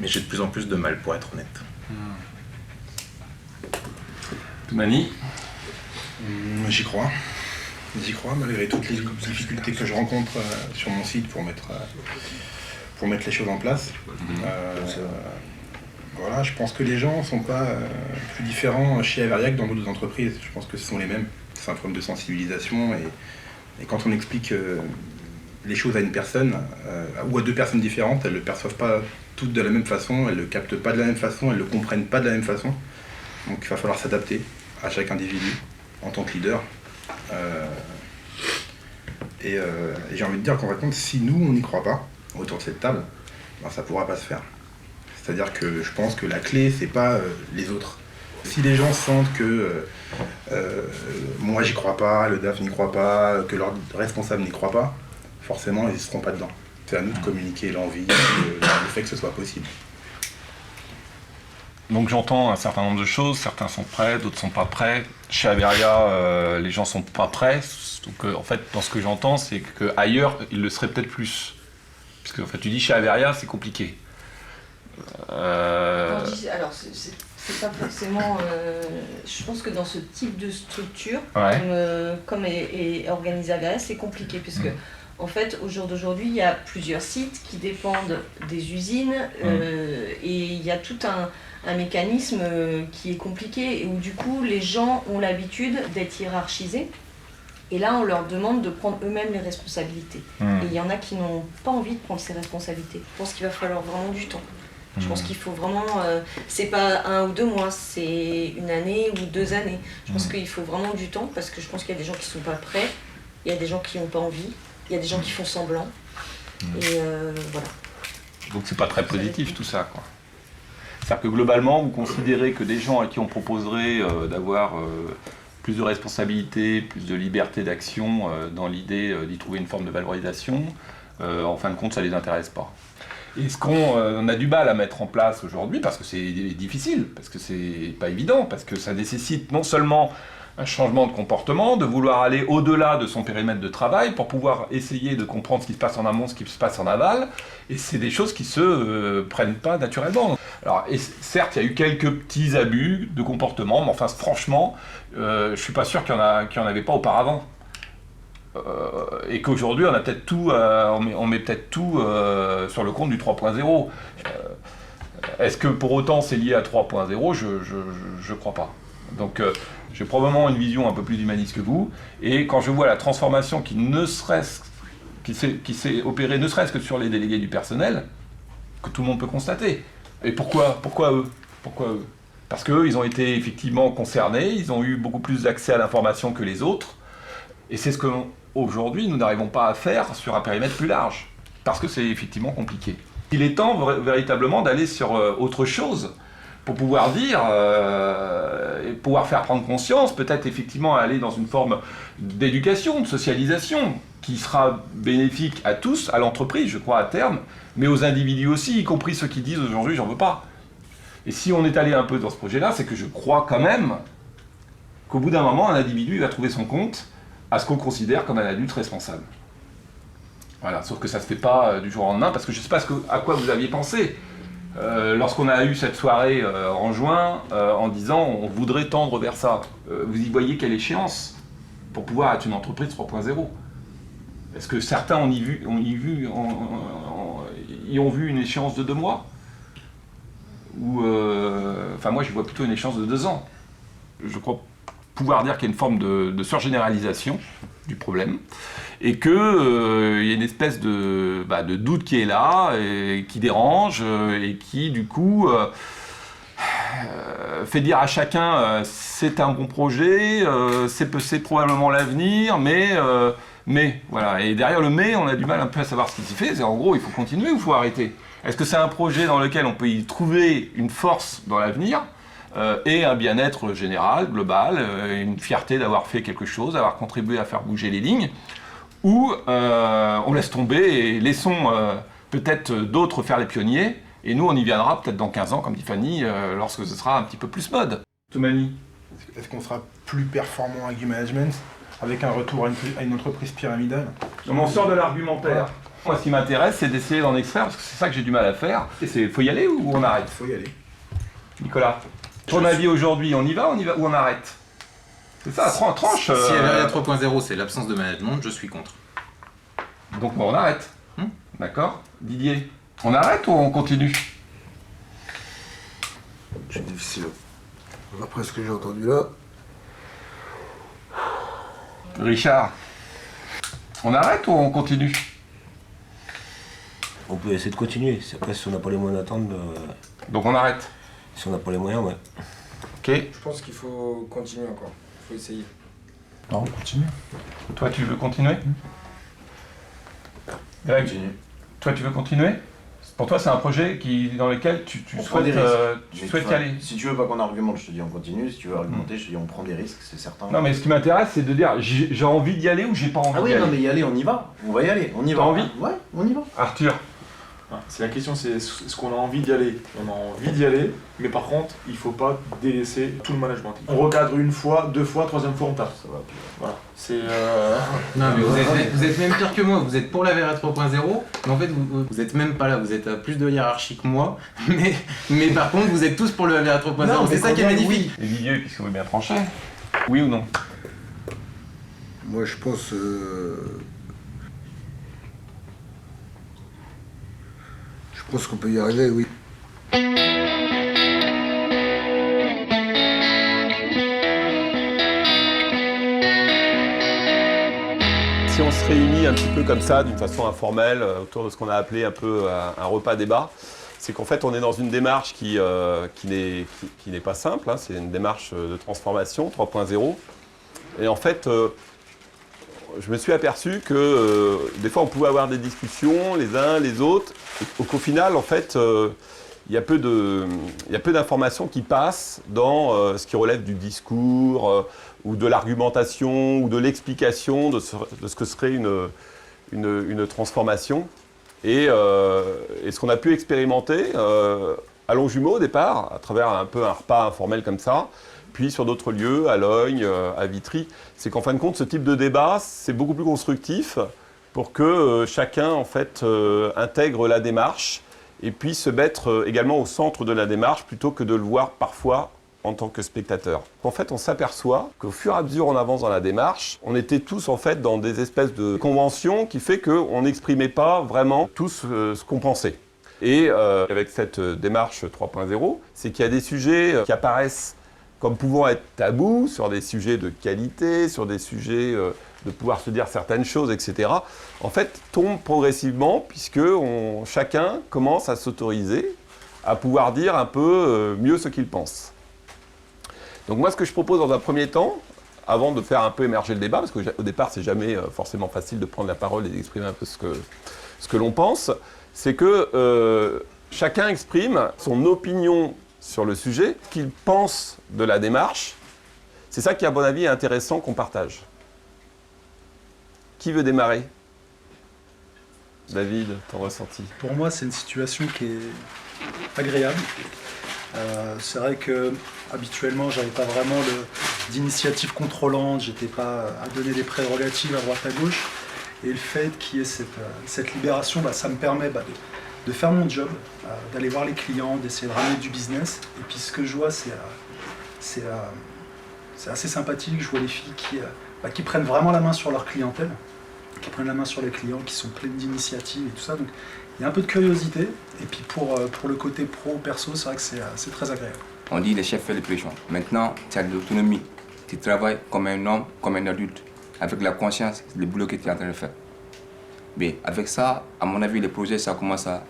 j'ai de plus en plus de mal, pour être honnête. Mani? J'y crois. J'y crois, malgré toutes les difficultés que je rencontre sur mon site pour mettre les choses en place. Voilà, je pense que les gens ne sont pas plus différents chez Averia que dans d'autres entreprises. Je pense que ce sont les mêmes. C'est un problème de sensibilisation. Et quand on explique les choses à une personne ou à 2 personnes différentes, elles ne le perçoivent pas toutes de la même façon, elles ne le captent pas de la même façon, elles ne le comprennent pas de la même façon. Donc il va falloir s'adapter à chaque individu en tant que leader. Et j'ai envie de dire qu'en fait, si nous on n'y croit pas autour de cette table, ben, ça ne pourra pas se faire. C'est-à-dire que je pense que la clé, c'est pas les autres. Si les gens sentent que moi j'y crois pas, le DAF n'y croit pas, que leur responsable n'y croit pas, forcément ils ne seront pas dedans. C'est à nous de communiquer l'envie, le fait que ce soit possible. Donc j'entends un certain nombre de choses, certains sont prêts, d'autres sont pas prêts. Chez Averia, les gens sont pas prêts. Donc en fait, dans ce que j'entends, c'est qu'ailleurs, ils le seraient peut-être plus. Parce que en fait, tu dis chez Averia, c'est compliqué. Alors c'est pas forcément... je pense que dans ce type de structure, comme est organisé Averia, c'est compliqué. Puisque en fait, au jour d'aujourd'hui, il y a plusieurs sites qui dépendent des usines et il y a tout un mécanisme qui est compliqué et où du coup les gens ont l'habitude d'être hiérarchisés et là on leur demande de prendre eux-mêmes les responsabilités. Et il y en a qui n'ont pas envie de prendre ces responsabilités. Je pense qu'il va falloir vraiment du temps. Je pense qu'il faut vraiment, c'est pas 1 ou 2 mois, c'est 1 année ou 2 années. Je pense qu'il faut vraiment du temps parce que je pense qu'il y a des gens qui sont pas prêts, il y a des gens qui n'ont pas envie, il y a des gens qui font semblant. Et voilà. Donc c'est pas très positif tout ça, quoi. C'est-à-dire que globalement, vous considérez que des gens à qui on proposerait d'avoir plus de responsabilités, plus de liberté d'action, dans l'idée d'y trouver une forme de valorisation, en fin de compte, ça ne les intéresse pas. Et ce qu'on a du mal à mettre en place aujourd'hui, parce que c'est difficile, parce que c'est pas évident, parce que ça nécessite non seulement un changement de comportement, de vouloir aller au-delà de son périmètre de travail pour pouvoir essayer de comprendre ce qui se passe en amont, ce qui se passe en aval, et c'est des choses qui se prennent pas naturellement. Alors, et certes, il y a eu quelques petits abus de comportement, mais enfin, franchement, je suis pas sûr qu'il y en avait pas auparavant. Et qu'aujourd'hui, on a peut-être tout, on met peut-être tout sur le compte du 3.0. Est-ce que pour autant c'est lié à 3.0 ? Je crois pas. Donc j'ai probablement une vision un peu plus humaniste que vous, et quand je vois la transformation qui s'est opérée ne serait-ce que sur les délégués du personnel, que tout le monde peut constater. Et pourquoi eux ? Parce qu'eux, ils ont été effectivement concernés, ils ont eu beaucoup plus d'accès à l'information que les autres, et c'est ce qu'aujourd'hui nous n'arrivons pas à faire sur un périmètre plus large, parce que c'est effectivement compliqué. Il est temps véritablement d'aller sur autre chose, pour pouvoir dire, et pouvoir faire prendre conscience, peut-être effectivement aller dans une forme d'éducation, de socialisation, qui sera bénéfique à tous, à l'entreprise, je crois, à terme, mais aux individus aussi, y compris ceux qui disent aujourd'hui « j'en veux pas ». Et si on est allé un peu dans ce projet-là, c'est que je crois quand même qu'au bout d'un moment, un individu va trouver son compte à ce qu'on considère comme un adulte responsable. Voilà, sauf que ça se fait pas du jour au lendemain, parce que je sais pas à quoi vous aviez pensé. Lorsqu'on a eu cette soirée en juin, en disant on voudrait tendre vers ça, vous y voyez quelle échéance pour pouvoir être une entreprise 3.0 ? Est-ce que certains y ont vu une échéance de 2 mois ? Ou, enfin moi je vois plutôt une échéance de 2 ans. Je crois pouvoir dire qu'il y a une forme de surgénéralisation du problème, et qu'il y a une espèce de doute qui est là, et qui dérange, et qui du coup fait dire à chacun c'est un bon projet, c'est probablement l'avenir, mais Mais, voilà. Et derrière le mais, on a du mal un peu à savoir ce qui s'y fait. C'est en gros, il faut continuer ou il faut arrêter? Est-ce que c'est un projet dans lequel on peut y trouver une force dans l'avenir et un bien-être général, global, une fierté d'avoir fait quelque chose, d'avoir contribué à faire bouger les lignes? Ou on laisse tomber et laissons peut-être d'autres faire les pionniers, et nous on y viendra peut-être dans 15 ans, comme dit Fanny, lorsque ce sera un petit peu plus mode. Toumani? Est-ce qu'on sera plus performant avec du management, avec un retour à une entreprise pyramidale? Donc on sort de l'argumentaire. Moi, ce qui m'intéresse, c'est d'essayer d'en extraire, parce que c'est ça que j'ai du mal à faire. Et faut y aller ou on arrête? Faut y aller. Nicolas, ton avis aujourd'hui, on y va ou on arrête? C'est ça, tranche. Si Averia 3.0, c'est l'absence de management, je suis contre. Donc bon, on arrête. D'accord. Didier, on arrête ou on continue? C'est difficile. Après ce que j'ai entendu là. Richard, on arrête ou on continue? On peut essayer de continuer. Après, si on n'a pas les moyens d'attendre... Donc on arrête? Si on n'a pas les moyens, ouais. Ok. Je pense qu'il faut continuer encore. Il faut essayer. Non, on continue. Toi, tu veux continuer? Greg, toi, tu veux continuer? Pour toi, c'est un projet dans lequel tu souhaites y aller. Si tu veux pas qu'on argumente, je te dis on continue. Si tu veux argumenter, je te dis on prend des risques, c'est certain. Non, mais ce qui m'intéresse, c'est de dire j'ai envie d'y aller ou j'ai pas envie d'y aller. Ah oui, non, mais y aller, on y va. On va y aller, on y va. T'as envie? Ouais, on y va. Arthur? C'est la question, c'est est-ce qu'on a envie d'y aller? On a envie d'y aller, mais par contre, il faut pas délaisser tout le management. On recadre une fois, deux fois, troisième fois, on tape. Ça va. Voilà. C'est. Non, mais vous êtes même pire que moi. Vous êtes pour la Averia 3.0, mais en fait, vous êtes même pas là. Vous êtes à plus de hiérarchie que moi, mais par contre, vous êtes tous pour le Averia 3.0. C'est ça qui est magnifique. Et Didier, puisque vous voulez bien trancher, oui ou non? Moi, je pense. Je pense qu'on peut y arriver, oui. Si on se réunit un petit peu comme ça, d'une façon informelle, autour de ce qu'on a appelé un peu un repas débat, c'est qu'en fait on est dans une démarche qui n'est pas simple, hein. C'est une démarche de transformation 3.0. Et en fait, je me suis aperçu que des fois on pouvait avoir des discussions les uns les autres, et qu'au final en fait il y a peu d'informations qui passent dans ce qui relève du discours ou de l'argumentation ou de l'explication de ce que serait une transformation. Et ce qu'on a pu expérimenter à Longjumeau au départ, à travers un peu un repas informel comme ça, puis sur d'autres lieux, à Logne, à Vitry, c'est qu'en fin de compte, ce type de débat, c'est beaucoup plus constructif pour que chacun en fait intègre la démarche et puisse se mettre également au centre de la démarche plutôt que de le voir parfois en tant que spectateur. En fait, on s'aperçoit qu'au fur et à mesure on avance dans la démarche, on était tous en fait dans des espèces de conventions qui fait qu'on n'exprimait pas vraiment tous ce qu'on pensait. Et avec cette démarche 3.0, c'est qu'il y a des sujets qui apparaissent comme pouvant être tabous, sur des sujets de qualité, sur des sujets de pouvoir se dire certaines choses, etc., en fait, tombent progressivement, puisque chacun commence à s'autoriser à pouvoir dire un peu mieux ce qu'il pense. Donc moi, ce que je propose dans un premier temps, avant de faire un peu émerger le débat, parce qu'au départ, c'est jamais forcément facile de prendre la parole et d'exprimer un peu ce que l'on pense, c'est que chacun exprime son opinion sur le sujet, qu'il pense de la démarche. C'est ça qui, à mon avis, est intéressant qu'on partage. Qui veut démarrer? David, ton ressenti? Pour moi, c'est une situation qui est agréable. C'est vrai que habituellement, j'avais pas vraiment d'initiative contrôlante, j'étais pas à donner des prérogatives à droite à gauche. Et le fait qu'il y ait cette libération, ça me permet de faire mon job, d'aller voir les clients, d'essayer de ramener du business. Et puis ce que je vois, c'est assez sympathique. Je vois les filles qui prennent vraiment la main sur leur clientèle, qui prennent la main sur les clients, qui sont pleines d'initiatives et tout ça. Donc il y a un peu de curiosité. Et puis pour le côté pro-perso, c'est vrai que c'est très agréable. On dit les chefs font les pressions. Maintenant, tu as de l'autonomie. Tu travailles comme un homme, comme un adulte, avec la conscience du boulot que tu es en train de faire. Mais avec ça, à mon avis, les projets, ça commence à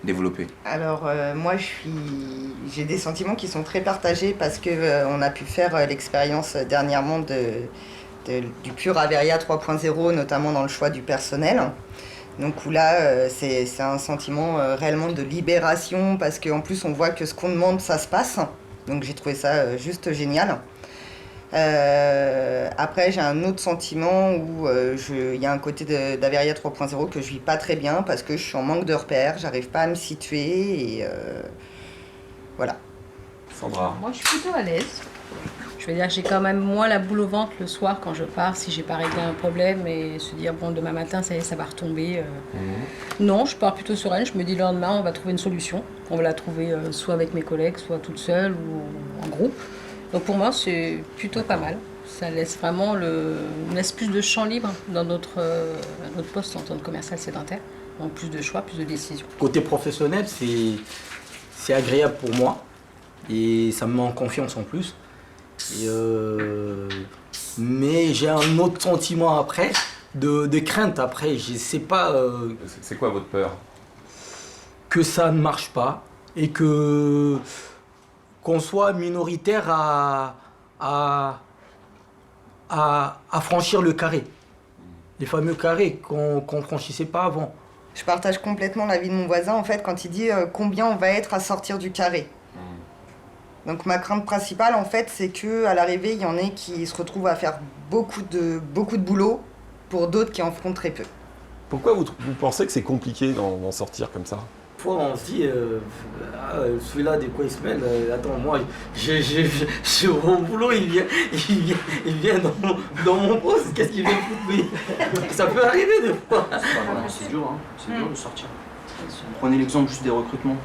développer. Alors moi, j'ai des sentiments qui sont très partagés parce qu'on a pu faire l'expérience dernièrement de du pur Averia 3.0, notamment dans le choix du personnel. Donc où là, c'est un sentiment réellement de libération, parce qu'en plus on voit que ce qu'on demande, ça se passe. Donc j'ai trouvé ça juste génial. Après, j'ai un autre sentiment où il y a un côté d'Averia 3.0 que je vis pas très bien parce que je suis en manque de repères, j'arrive pas à me situer et voilà. Sandra. Moi, je suis plutôt à l'aise. Je veux dire, j'ai quand même moins la boule au ventre le soir quand je pars si j'ai pas réglé un problème et se dire bon, demain matin, ça va retomber. Non, je pars plutôt sereine. Je me dis le lendemain, on va trouver une solution. On va la trouver soit avec mes collègues, soit toute seule ou en groupe. Donc pour moi, c'est plutôt pas mal. Ça laisse vraiment laisse plus de champ libre dans notre poste en tant que commercial sédentaire. Donc plus de choix, plus de décisions. Côté professionnel, c'est agréable pour moi et ça me met en confiance en plus. Mais j'ai un autre sentiment après, de crainte après. Je sais pas. C'est quoi votre peur? Que ça ne marche pas et qu'on soit minoritaire à franchir le carré. Les fameux carrés qu'on franchissait pas avant. Je partage complètement l'avis de mon voisin en fait quand il dit combien on va être à sortir du carré. Donc ma crainte principale en fait c'est que à l'arrivée il y en ait qui se retrouvent à faire beaucoup de boulot pour d'autres qui en feront très peu. Pourquoi vous pensez que c'est compliqué d'en sortir comme ça? Fois on se dit, celui-là de quoi il se mêle, attends moi, j'ai mon boulot, il vient dans mon poste, qu'est-ce qu'il vient foutre lui? Ça peut arriver des fois. C'est dur, hein. C'est dur de sortir. Prenez l'exemple juste des recrutements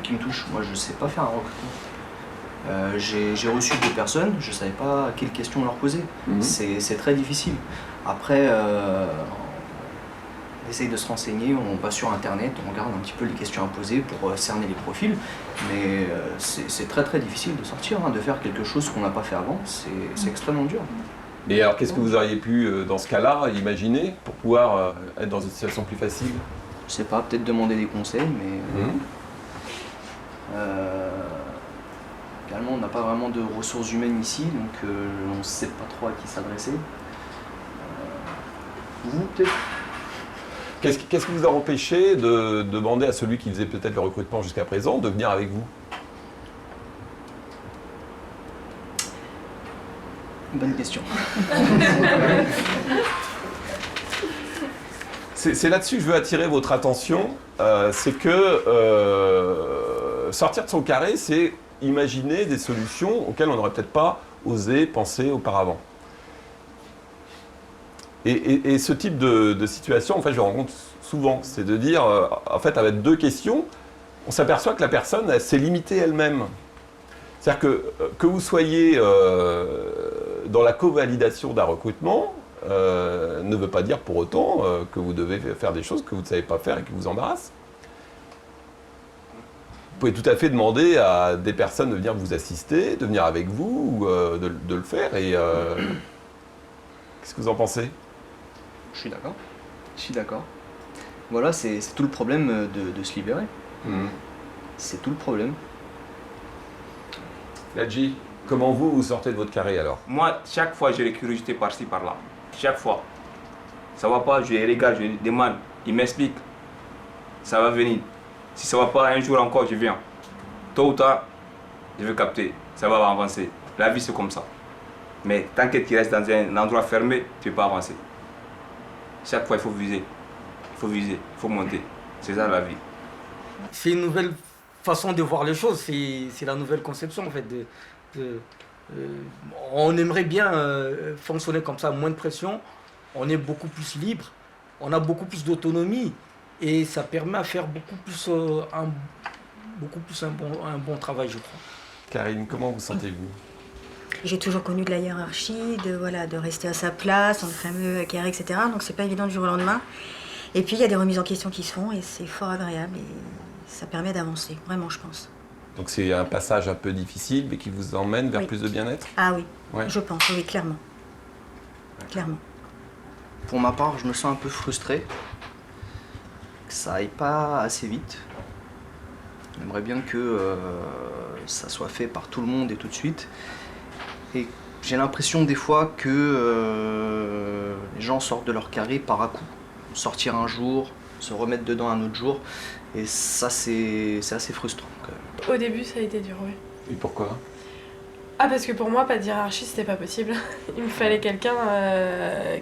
qui me touchent. Moi je sais pas faire un recrutement. J'ai reçu des personnes, je savais pas quelles questions leur poser. C'est très difficile. Après, on essaye de se renseigner, on va sur internet, on regarde un petit peu les questions à poser pour cerner les profils, mais c'est très très difficile de sortir, hein, de faire quelque chose qu'on n'a pas fait avant, c'est extrêmement dur. Et alors qu'est-ce que vous auriez pu, dans ce cas-là, imaginer pour pouvoir être dans une situation plus facile? Je sais pas, peut-être demander des conseils, mais... Également, on n'a pas vraiment de ressources humaines ici, donc on ne sait pas trop à qui s'adresser. Vous, peut-être? Qu'est-ce qui vous a empêché de demander à celui qui faisait peut-être le recrutement jusqu'à présent de venir avec vous? Bonne question. C'est là-dessus que je veux attirer votre attention. C'est que sortir de son carré, c'est imaginer des solutions auxquelles on n'aurait peut-être pas osé penser auparavant. Et ce type de situation, en fait, je le rencontre souvent. C'est de dire, en fait, avec deux questions, on s'aperçoit que la personne, elle s'est limitée elle-même. C'est-à-dire que vous soyez dans la co-validation d'un recrutement, ne veut pas dire pour autant que vous devez faire des choses que vous ne savez pas faire et qui vous embarrassent. Vous pouvez tout à fait demander à des personnes de venir vous assister, de venir avec vous, ou de le faire. Et qu'est-ce que vous en pensez? Je suis d'accord. Je suis d'accord. Voilà, c'est tout le problème de se libérer. C'est tout le problème. Ladji, comment vous sortez de votre carré alors? Moi, chaque fois, j'ai des curiosités par-ci, par-là. Chaque fois. Ça va pas, je regarde, je demande, il m'explique. Ça va venir. Si ça va pas, un jour encore, je viens. Tôt ou tard, je vais capter. Ça va avancer. La vie, c'est comme ça. Mais tant que tu restes dans un endroit fermé, tu ne peux pas avancer. Chaque fois, il faut viser. Il faut viser, il faut monter. C'est ça la vie. C'est une nouvelle façon de voir les choses. C'est la nouvelle conception, en fait. On aimerait bien fonctionner comme ça, moins de pression. On est beaucoup plus libre. On a beaucoup plus d'autonomie. Et ça permet à faire beaucoup plus un bon travail, je crois. Karine, comment vous sentez-vous? J'ai toujours connu de la hiérarchie, de rester à sa place, dans le fameux carré, etc. Donc c'est pas évident du jour au lendemain. Et puis il y a des remises en question qui se font et c'est fort agréable et ça permet d'avancer, vraiment, je pense. Donc c'est un passage un peu difficile, mais qui vous emmène vers Oui. plus de bien-être? Ah oui, Ouais. je pense, oui, clairement. Clairement. Pour ma part, je me sens un peu frustré. Que ça aille pas assez vite. J'aimerais bien que ça soit fait par tout le monde et tout de suite. Et j'ai l'impression des fois que les gens sortent de leur carré par à-coup. Sortir un jour, se remettre dedans un autre jour, et ça c'est assez frustrant quand même. Au début ça a été dur, oui. Et pourquoi? Ah parce que pour moi pas de hiérarchie c'était pas possible. Il me fallait quelqu'un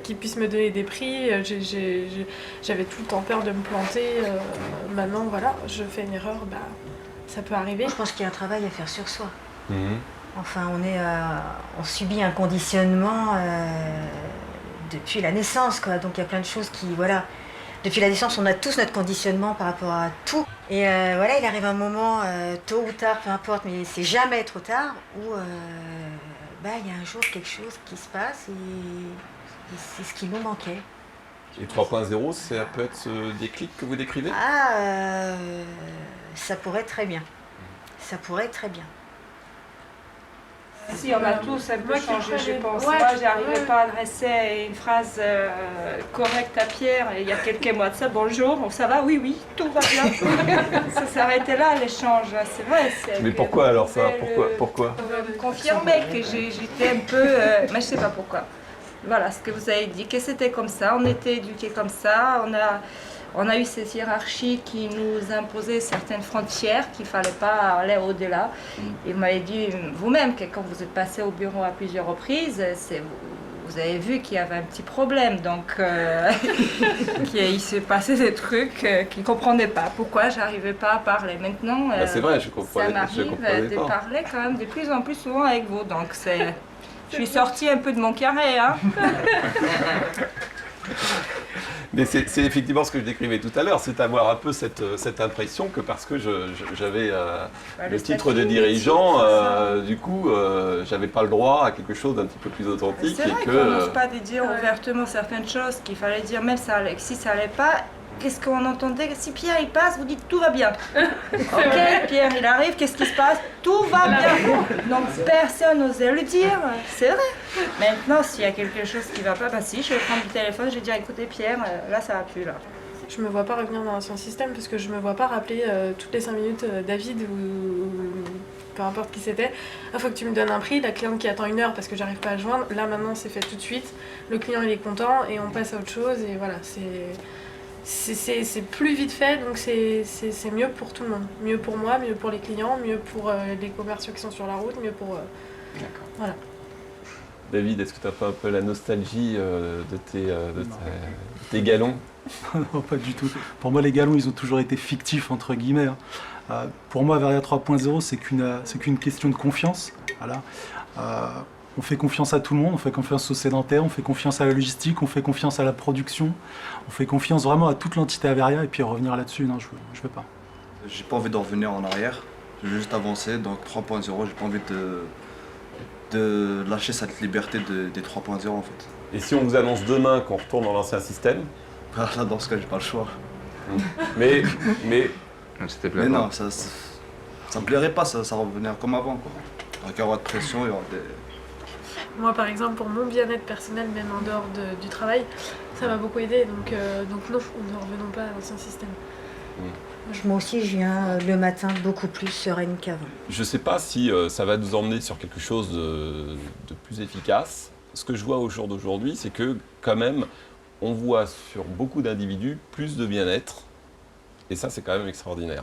qui puisse me donner des prix. J'avais tout le temps peur de me planter. Maintenant voilà, je fais une erreur, bah ça peut arriver. Je pense qu'il y a un travail à faire sur soi. Enfin on subit un conditionnement depuis la naissance quoi. Donc il y a plein de choses qui voilà. Depuis la naissance, on a tous notre conditionnement par rapport à tout. Et voilà, il arrive un moment, tôt ou tard, peu importe, mais c'est jamais trop tard, où il y a un jour quelque chose qui se passe et c'est ce qui nous manquait. Et 3.0, ça peut être ce déclic que vous décrivez? Ça pourrait être très bien. Ça pourrait être très bien. Si, on a tous un peu changé, je pense. Ouais, Moi, j'arrivais pas à adresser une phrase correcte à Pierre il y a quelques mois de ça. Bonjour, ça va? Oui, oui, tout va bien. Ça s'arrêtait là, l'échange. C'est vrai. Mais pourquoi alors ça? Pourquoi Pour me confirmer que j'étais un peu... mais je sais pas pourquoi. Voilà, ce que vous avez dit, que c'était comme ça. On était éduqués comme ça. On a eu cette hiérarchie qui nous imposait certaines frontières qu'il ne fallait pas aller au-delà. Et vous m'avez dit vous-même que quand vous êtes passé au bureau à plusieurs reprises, vous avez vu qu'il y avait un petit problème. Donc, il s'est passé des trucs qu'ils ne comprenaient pas. Pourquoi je n'arrivais pas à parler. Maintenant, c'est vrai, je comprenais, ça m'arrive de parler quand même de plus en plus souvent avec vous. Donc, je suis sortie un peu de mon carré. Hein. Mais c'est effectivement ce que je décrivais tout à l'heure, c'est avoir un peu cette impression que parce que j'avais le titre de dirigeant, du coup, j'avais pas le droit à quelque chose d'un petit peu plus authentique. C'est vrai qu'on n'ose pas dire ouvertement certaines choses qu'il fallait dire, même si ça allait pas. Qu'est-ce qu'on entendait? Si Pierre il passe, vous dites tout va bien. Ok, Pierre il arrive, qu'est-ce qui se passe? Tout va bien. Donc personne n'osait le dire, c'est vrai. Maintenant, s'il y a quelque chose qui va pas, bah si, je vais prendre le téléphone, je vais dire écoutez Pierre, là ça va plus là. Je me vois pas revenir dans l'ancien système parce que je me vois pas rappeler toutes les 5 minutes David ou peu importe qui c'était. Il faut que tu me donnes un prix, la cliente qui attend 1 heure parce que j'arrive pas à le joindre. Là maintenant c'est fait tout de suite, le client il est content et on passe à autre chose et voilà, c'est plus vite fait, donc c'est mieux pour tout le monde. Mieux pour moi, mieux pour les clients, mieux pour les commerciaux qui sont sur la route, mieux pour... Voilà. David, est-ce que tu n'as pas un peu la nostalgie de tes galons? Non, pas du tout. Pour moi, les galons, ils ont toujours été fictifs, entre guillemets. Pour moi, Averia 3.0, c'est qu'une question de confiance. Voilà. On fait confiance à tout le monde, on fait confiance aux sédentaires, on fait confiance à la logistique, on fait confiance à la production, on fait confiance vraiment à toute l'entité Averia et puis revenir là-dessus, non, je veux pas. J'ai pas envie d'en revenir en arrière, je veux juste avancer, donc 3.0, j'ai pas envie de lâcher cette liberté des 3.0 en fait. Et si on vous annonce demain qu'on retourne dans l'ancien système? Là, dans ce cas, j'ai pas le choix. Mais non, ça me plairait pas, ça revenir comme avant quoi. Avec un de pression, il y aura des... Moi, par exemple, pour mon bien-être personnel, même en dehors du travail, ça m'a beaucoup aidé. Donc non, nous ne revenons pas à l'ancien système. Moi aussi, je viens le matin beaucoup plus sereine qu'avant. Je ne sais pas si ça va nous emmener sur quelque chose de plus efficace. Ce que je vois au jour d'aujourd'hui, c'est que quand même, on voit sur beaucoup d'individus plus de bien-être. Et ça, c'est quand même extraordinaire.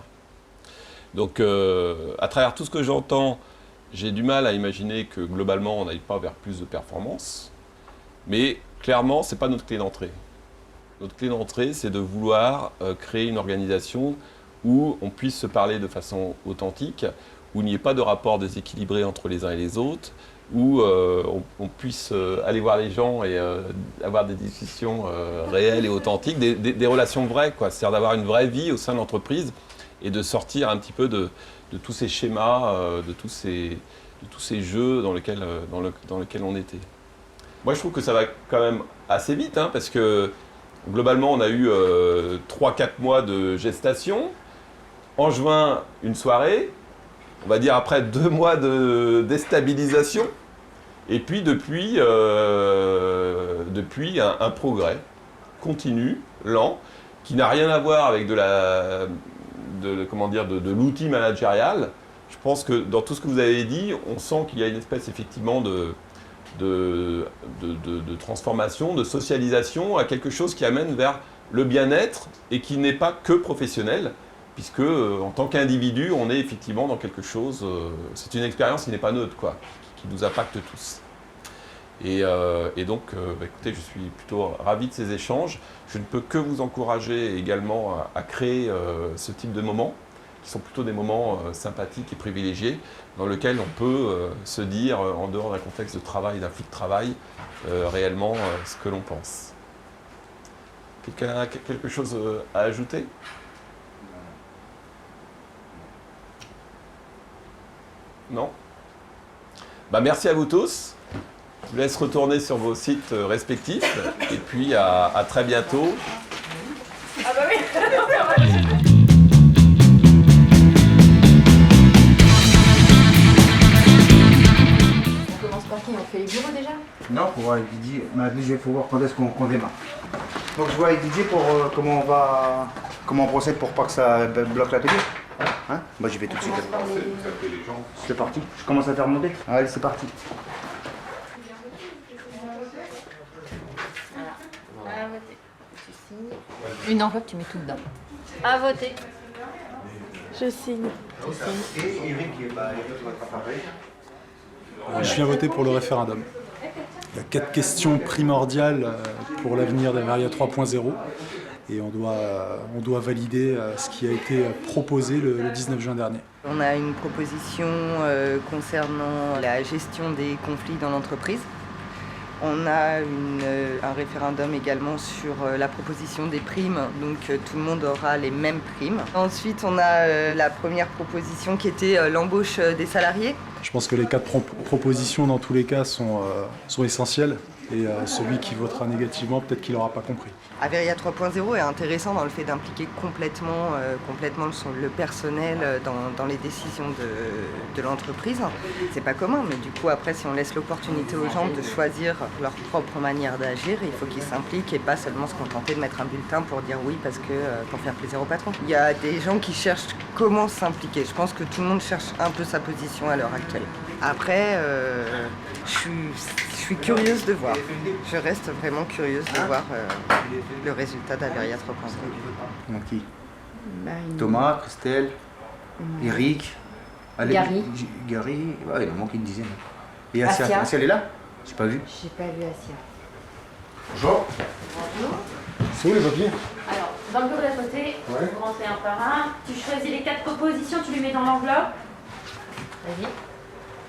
Donc, à travers tout ce que j'entends, j'ai du mal à imaginer que globalement on n'aille pas vers plus de performance, mais clairement ce n'est pas notre clé d'entrée. Notre clé d'entrée c'est de vouloir créer une organisation où on puisse se parler de façon authentique, où il n'y ait pas de rapport déséquilibré entre les uns et les autres, où on puisse aller voir les gens et avoir des discussions réelles et authentiques, des relations vraies, quoi. C'est-à-dire d'avoir une vraie vie au sein de l'entreprise et de sortir un petit peu de tous ces schémas, de tous ces jeux dans lesquels on était. Moi, je trouve que ça va quand même assez vite, hein, parce que globalement, on a eu 3-4 mois de gestation. En juin, une soirée. On va dire après 2 mois de déstabilisation. Et puis, depuis un progrès continu, lent, qui n'a rien à voir avec de l'outil managérial. Je pense que dans tout ce que vous avez dit, on sent qu'il y a une espèce effectivement de transformation, de socialisation, à quelque chose qui amène vers le bien-être et qui n'est pas que professionnel, puisque en tant qu'individu, on est effectivement dans quelque chose, c'est une expérience qui n'est pas neutre, quoi, qui nous impacte tous. Et donc, écoutez, je suis plutôt ravi de ces échanges. Je ne peux que vous encourager également à créer ce type de moments, qui sont plutôt des moments sympathiques et privilégiés, dans lesquels on peut se dire, en dehors d'un contexte de travail, d'un flux de travail, réellement ce que l'on pense. Quelqu'un a quelque chose à ajouter ? Non ? Bah, merci à vous tous. Je vous laisse retourner sur vos sites respectifs. Et puis à très bientôt. Ah bah oui. On commence par qui? On fait les bureaux déjà? Non, pour voir avec Didier. Mais il faut voir quand est-ce qu'on démarre. Donc je vois avec Didier pour comment on procède pour pas que ça bloque la télé. Hein? Moi j'y vais tout de suite. C'est parti. Je commence à faire monter. Allez, c'est parti. À voter. Tu signes. Une enveloppe, tu mets tout dedans. À voter. Je signe. Et Eric, Je viens voter pour le référendum. Il y a 4 questions primordiales pour l'avenir d'Averia 3.0 et on doit valider ce qui a été proposé le 19 juin dernier. On a une proposition concernant la gestion des conflits dans l'entreprise. On a un référendum également sur la proposition des primes, donc tout le monde aura les mêmes primes. Ensuite, on a la première proposition qui était l'embauche des salariés. Je pense que les 4 propositions dans tous les cas sont essentielles et celui qui votera négativement, peut-être qu'il n'aura pas compris. Averya 3.0 est intéressant dans le fait d'impliquer complètement le personnel dans les décisions de l'entreprise. C'est pas commun, mais du coup après si on laisse l'opportunité aux gens de choisir leur propre manière d'agir, il faut qu'ils s'impliquent et pas seulement se contenter de mettre un bulletin pour dire oui parce que pour faire plaisir au patron. Il y a des gens qui cherchent comment s'impliquer. Je pense que tout le monde cherche un peu sa position à l'heure actuelle. Après, je suis curieuse de voir. Je reste vraiment curieuse de voir le résultat d'Averia 3.0. Donc qui? Thomas, Christelle, Eric, Gary. Gary, ouais, il en manque une dizaine. Et Asia. Asia, elle est là? J'ai pas vu. J'ai pas vu Asia. Bonjour. Bonjour. C'est où les papiers? Alors, dans le bureau d'à côté, vous rentrez un par un. Tu choisis les 4 propositions, tu les mets dans l'enveloppe. Vas-y.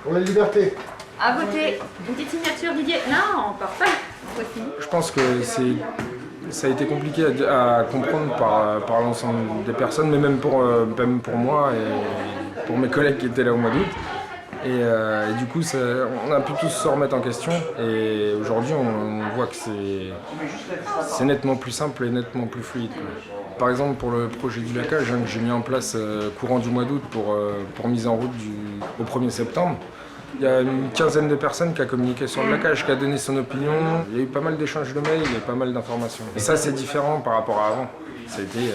Pour la liberté. À voter. Une petite signature, Didier. Non, parfait. Voici. Je pense que ça a été compliqué à comprendre par l'ensemble des personnes, mais même pour moi et pour mes collègues qui étaient là au mois d'août. Et du coup, on a pu tous se remettre en question. Et aujourd'hui, on voit que c'est nettement plus simple et nettement plus fluide, quoi. Par exemple, pour le projet du lacage, que j'ai mis en place courant du mois d'août pour mise en route au 1er septembre, il y a une quinzaine de personnes qui a communiqué sur le lacage, qui a donné son opinion. Il y a eu pas mal d'échanges de mails, il y a pas mal d'informations. Et ça, c'est différent par rapport à avant. Ça a été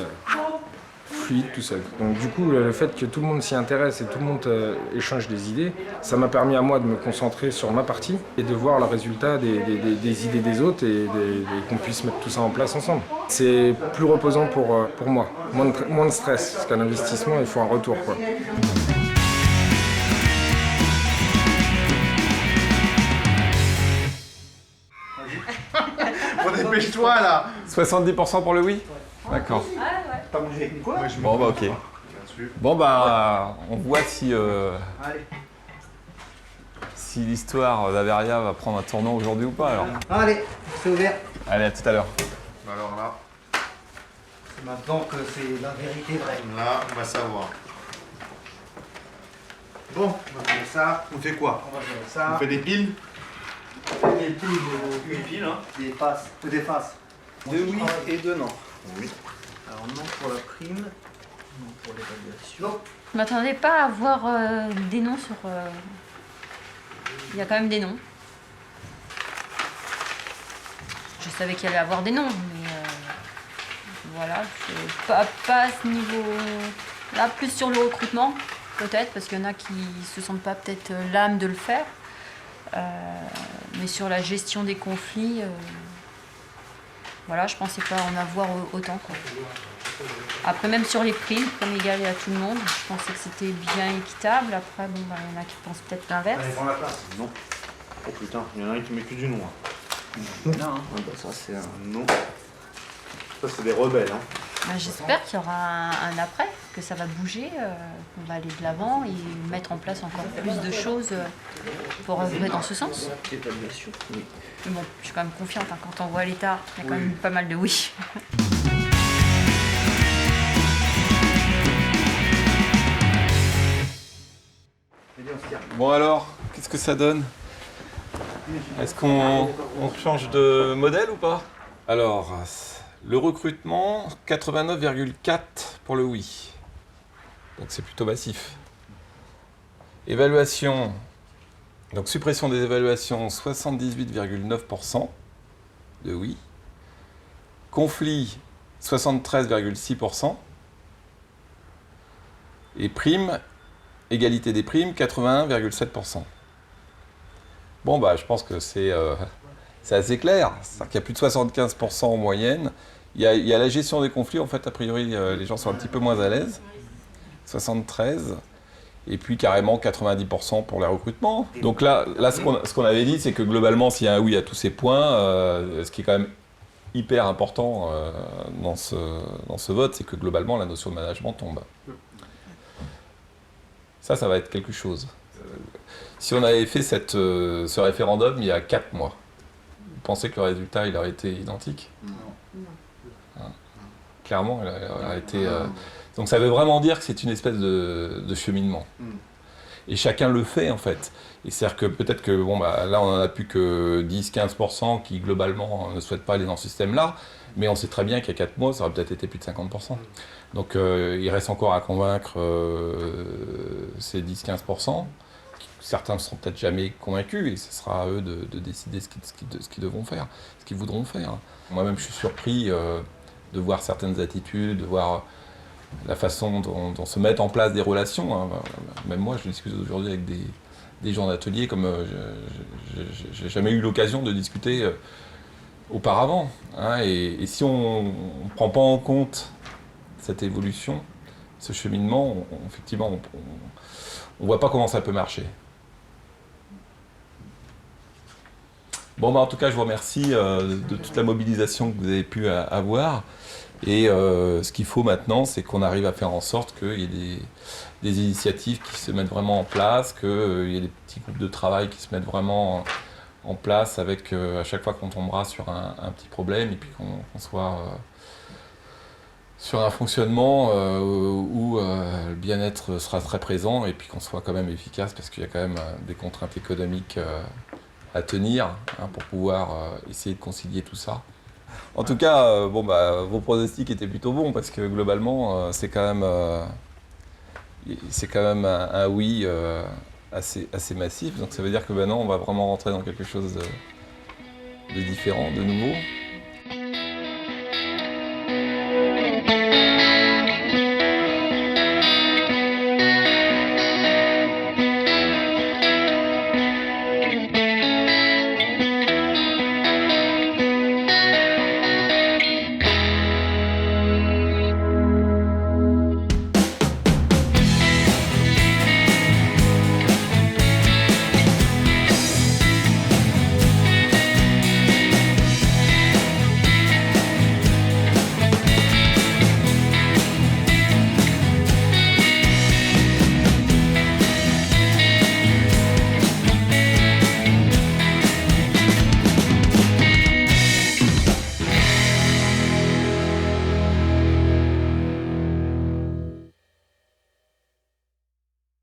fluide tout seul. Donc du coup, le fait que tout le monde s'y intéresse et tout le monde échange des idées, ça m'a permis à moi de me concentrer sur ma partie et de voir le résultat des idées des autres et qu'on puisse mettre tout ça en place ensemble. C'est plus reposant pour moi, moins de stress, parce qu'un investissement, il faut un retour, quoi. Bon, dépêche-toi là. 70% pour le oui? D'accord. Pas bougé. Quoi? Bon bah ok. Bon bah on voit si l'histoire d'Averia va prendre un tournant aujourd'hui ou pas alors. Allez, c'est ouvert. Allez, à tout à l'heure. Alors là, c'est maintenant que c'est la vérité vraie. Là, on va savoir. Bon, on va faire ça. On fait quoi? On va faire ça. On fait des piles? Des piles, une pile, hein. Des faces. 2 oui et 2 non. Oui. Alors non pour la prime, non pour l'évaluation. Je m'attendais pas à voir des noms sur... Il y a quand même des noms. Je savais qu'il y allait avoir des noms, mais voilà, pas à ce niveau... Là, plus sur le recrutement, peut-être, parce qu'il y en a qui se sentent pas peut-être l'âme de le faire. mais sur la gestion des conflits, voilà, je pensais pas en avoir autant, quoi. Après, même sur les primes, comme égal à tout le monde, je pensais que c'était bien équitable. Après, bon, bah, il y en a qui pensent peut-être l'inverse. Allez, prends la place. Non. Oh putain, il y en a un qui met que du non. Non. Ah, bah, ça, c'est un non. Ça, c'est des rebelles. Hein. Bah, j'espère qu'il y aura un après, que ça va bouger, qu'on va aller de l'avant et mettre en place encore plus de choses pour œuvrer dans ce sens. Mais bon, je suis quand même confiante, hein, quand on voit l'état, il y a quand même pas mal de oui. Bon alors, qu'est-ce que ça donne? Est-ce qu'on change de modèle ou pas? Alors, le recrutement, 89,4 pour le oui. Donc c'est plutôt massif. Évaluation, donc suppression des évaluations, 78,9% de oui. Conflit, 73,6%. Et primes, égalité des primes, 81,7%. Bon, bah, je pense que c'est assez clair. C'est-à-dire qu'il y a plus de 75% en moyenne. Il y a la gestion des conflits, en fait, a priori, les gens sont un petit peu moins à l'aise. 73%. Et puis, carrément, 90% pour les recrutements. Donc là ce qu'on avait dit, c'est que globalement, s'il y a un oui à tous ces points, ce qui est quand même hyper important dans ce vote, c'est que globalement, la notion de management tombe. Ça va être quelque chose. Si on avait fait ce référendum il y a 4 mois, vous pensez que le résultat il aurait été identique? Non. Hein? Clairement, il aurait été... Donc ça veut vraiment dire que c'est une espèce de cheminement. Et chacun le fait en fait. Et c'est-à-dire que peut-être que bon, bah, là on n'en a plus que 10-15% qui globalement ne souhaitent pas aller dans ce système-là, mais on sait très bien qu'il y a 4 mois, ça aurait peut-être été plus de 50%. Donc il reste encore à convaincre ces 10-15%. Certains ne seront peut-être jamais convaincus et ce sera à eux de décider ce qu'ils devront faire, ce qu'ils voudront faire. Moi-même je suis surpris de voir certaines attitudes, de voir la façon dont se mettent en place des relations. Hein. Même moi je discute aujourd'hui avec des gens d'atelier comme j'ai jamais eu l'occasion de discuter auparavant. Hein. Et si on ne prend pas en compte cette évolution, ce cheminement, effectivement, on ne voit pas comment ça peut marcher. Bon, bah, en tout cas, je vous remercie de toute la mobilisation que vous avez pu avoir. Et ce qu'il faut maintenant, c'est qu'on arrive à faire en sorte qu'il y ait des initiatives qui se mettent vraiment en place, qu'il y ait des petits groupes de travail qui se mettent vraiment en place avec, à chaque fois qu'on tombera sur un petit problème, et puis qu'on soit sur un fonctionnement où le bien-être sera très présent, et puis qu'on soit quand même efficace, parce qu'il y a quand même des contraintes économiques à tenir pour pouvoir essayer de concilier tout ça. En tout cas, bon, bah, vos pronostics étaient plutôt bons parce que globalement, c'est quand même un oui assez massif. Donc ça veut dire que maintenant, on va vraiment rentrer dans quelque chose de différent, de nouveau.